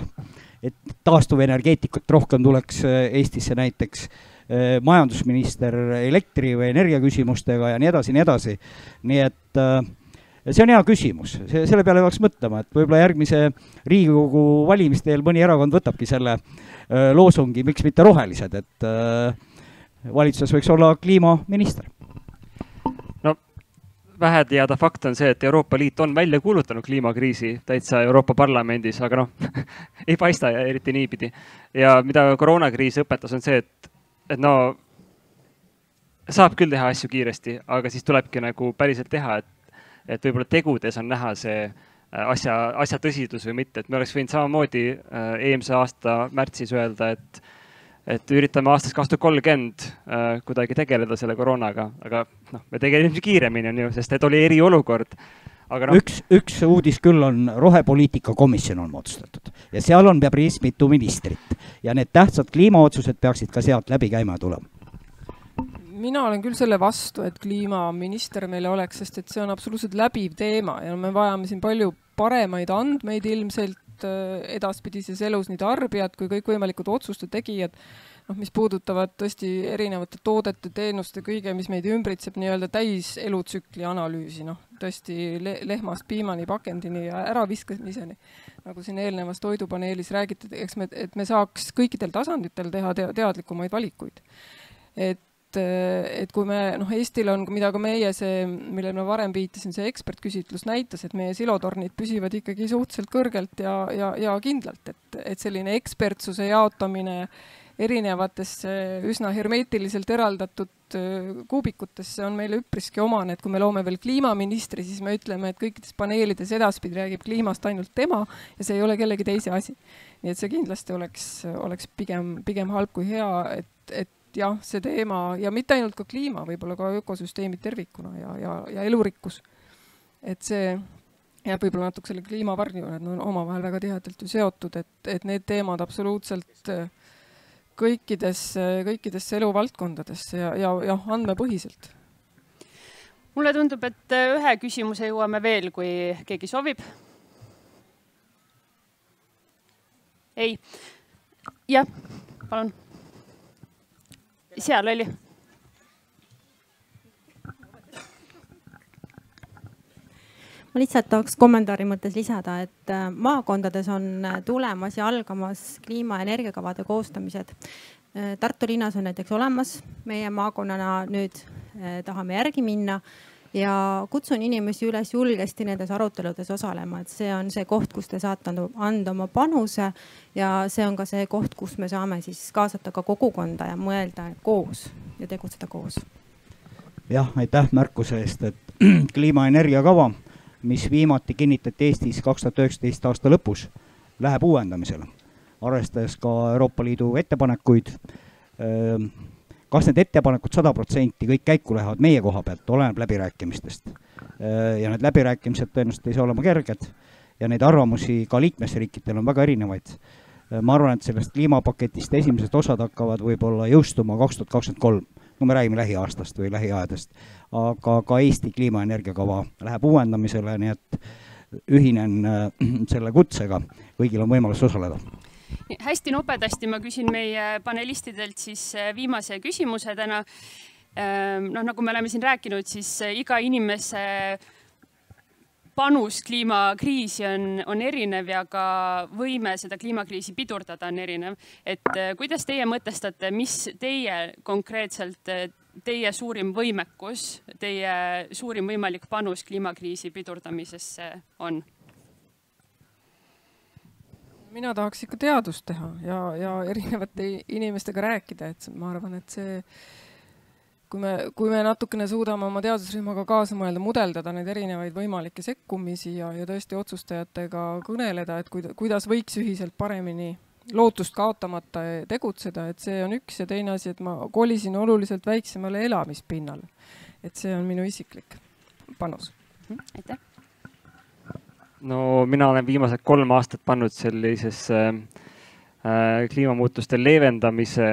et taastuvenergeetikut rohkem tuleks Eestisse näiteks majandusminister elektri või energia küsimustega ja nii edasi, nii edasi. Nii et see on hea küsimus, selle peale peaks mõtlema, et võib-olla järgmise Riigikogu valimisteel mõni erakond võtabki selle loosungi, miks mitte rohelised, et valitsuses võiks olla kliimaminister. No vähe teada fakt on see, et Euroopa Liit on välja kuulutanud kliimakriisi täitsa Euroopa Parlamendis, aga ei paista ja eriti niipidi. Ja mida koroonakriis õpetas on see, et saab küll teha asju kiiresti, aga siis tulebki nagu päriselt teha, et võib-olla tegudes on näha see asja tõsidus või mitte. Et me oleks võinud samamoodi eelmise aasta märtsis öelda, et üritame aastast 2030 kuidagi tegeleda selle koroonaga, aga me tegeleme kiiremini on ju, sest et oli eriolukord. Aga üks uudis küll on, rohepoliitika komisjon on moodustatud ja seal on päris mitu ministrit ja need tähtsad kliimaotsused peaksid ka sealt läbi käima ja tulema. Mina olen küll selle vastu, et kliimaminister meile oleks, sest et see on absoluutselt läbiv teema ja me vajame siin palju paremaid andmeid ilmselt edaspidises elus nii tarbijad kui kõikvõimalikud otsuste tegijad, mis puudutavad tõesti erinevate toodete, teenuste, kõige, mis meid ümbritseb nii-öelda täis elutsükli analüüsi, tõesti lehmast piimani, pakendini ja äraviskamiseni. Nagu siin eelnevas toidupaneelis räägiti, et me saaks kõikidel tasanditel teha teadlikumaid valikuid. Et kui me, Eestil on, mida ka meie mille ma varem viitasin, see ekspertküsitlus näitas, et meie silotornid püsivad ikkagi suhteliselt kõrgelt ja kindlalt, et selline ekspertsuse jaotamine erinevatesse üsna hermeetiliselt eraldatud kuubikutesse on meile üpriski omane, et kui me loome veel kliimaministri, siis me ütleme, et kõikides paneelides edaspidi räägib kliimast ainult tema ja see ei ole kellegi teise asi. Nii et see kindlasti oleks pigem halb kui hea, et jah, see teema ja mitte ainult ka kliima, võib-olla ka ökosüsteemid tervikuna ja elurikkus. Et see jääb võib-olla natuke selle kliimavarju, et on omavahel väga tihedalt ju seotud, et need teemad absoluutselt kõikidesse eluvaldkondadesse ja andmepõhiselt. Mulle tundub, et ühe küsimuse jõuame veel, kui keegi soovib. Ei. Jah, palun. Seal oli. Ma lihtsalt tahaks kommentaari mõttes lisada, et maakondades on tulemas ja algamas kliima- ja energiakavade koostamised. Tartu linnas on näiteks olemas, meie maakonnana nüüd tahame järgi minna ja kutsun inimesi üles julgesti nendes aruteludes osalema, et see on see koht, kus te saate anda oma panuse ja see on ka see koht, kus me saame siis kaasata ka kogukonda ja mõelda koos ja tegutseda koos. Jah, aitäh märkuse eest, et kliimaenergiakava, mis viimati kinnitati Eestis 2019 aasta lõpus, läheb uuendamisele, arvestades ka Euroopa Liidu ettepanekuid. Kas need ettepanekud 100% kõik käiku lähevad meie koha pealt, oleneb läbirääkimistest. Ja need läbirääkimised tõenäoliselt ei saa olema kerged ja neid arvamusi ka liikmesriikidel on väga erinevaid. Ma arvan, et sellest kliimapaketist esimesed osad hakkavad võib-olla jõustuma 2023, no me räägime lähiaastast või lähiaedast, aga ka Eesti kliimaenergiakava läheb uuendamisele, nii et ühinen selle kutsega, kõigil on võimalus osaleda. Hästi nopedasti ma küsin meie panelistidelt siis viimase küsimuse täna. Nagu me oleme siin rääkinud, siis iga inimese panus kliimakriisi on erinev ja ka võime seda kliimakriisi pidurdada on erinev. Et kuidas teie mõtestate, mis teie konkreetselt, teie suurim võimekus, teie suurim võimalik panus kliimakriisi pidurdamisesse on? Mina tahaks ikka teadust teha ja erinevate inimestega rääkida, et ma arvan, et see, kui me natukene suudame oma teadusrühmaga kaasa mõelda, mudeldada neid erinevaid võimalikke sekkumisi ja tõesti otsustajatega kõneleda, et kuidas võiks ühiselt paremini lootust kaotamata tegutseda, et see on üks ja teine asi, et ma kolisin oluliselt väiksemale elamispinnale. Et see on minu isiklik panus. Aitäh! No mina olen viimased 3 aastat pannud sellisesse kliimamuutuste leevendamise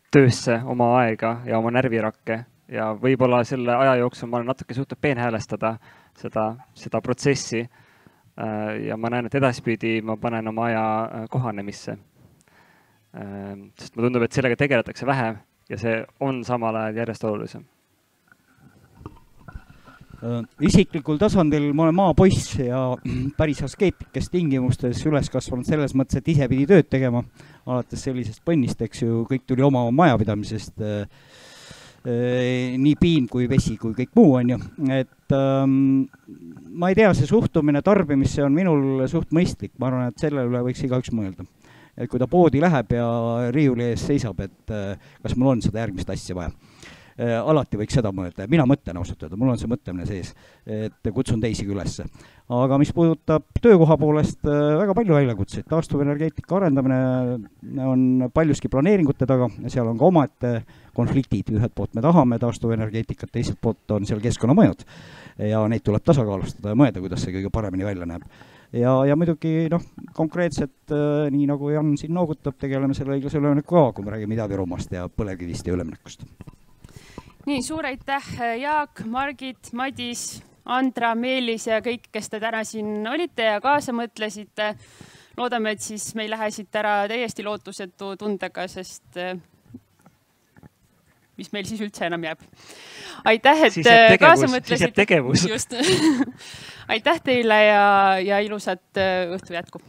töösse oma aega ja oma närvirakke ja võib-olla selle aja jooksul ma olen natuke suutnud peenhäälestada seda protsessi ja ma näen, et edaspidi ma panen oma aja kohanemisse. Sest ma tundub, et sellega tegeletakse vähem ja see on samal ajal järjest olulisem. Isiklikul tasandil ma olen maapoiss ja päris askeetikes tingimustes üles kasvanud selles mõttes, et ise pidi tööd tegema. Alates sellisest põnnist, eks ju, kõik tuli oma majapidamisest, nii piim kui vesi kui kõik muu on ju. Et ma ei tea, see suhtumine tarbimisse on minul suht mõistlik. Ma arvan, et selle üle võiks igaüks mõelda. Et kui ta poodi läheb ja riiuli ees seisab, et kas mul on seda järgmist asja vaja. Alati võiks seda mõelda. Mina mõtlen ausalt öelda, mul on see mõtlemine sees, et kutsun teisigi ülesse. Aga mis puudutab töökoha poolest väga palju väljakutseid, taastuvenergeetika arendamine on paljuski planeeringute taga ja seal on ka omaette konfliktid. Ühelt poolt me tahame taastuvenergeetikat, teiselt poolt on seal keskkonnamõjud ja neid tuleb tasakaalustada ja mõelda, kuidas see kõige paremini välja näeb. Ja muidugi konkreetselt, nii nagu Jan siin noogutab, tegeleme selle õiglase ülemineku ka, kui me räägime Ida-Virumaast ja põlevkivist ja üleminekust. Nii, suur aitäh Jaak, Margit, Madis, Andra, Meelis ja kõik, kes te täna siin olite ja kaasa mõtlesite. Loodame, et siis me ei lähe siit ära täiesti lootusetu tundega, sest mis meil siis üldse enam jääb. Aitäh, et kaasa mõtlesite. Siis jääb tegevus. Just. Aitäh teile ja ilusat õhtu jätku.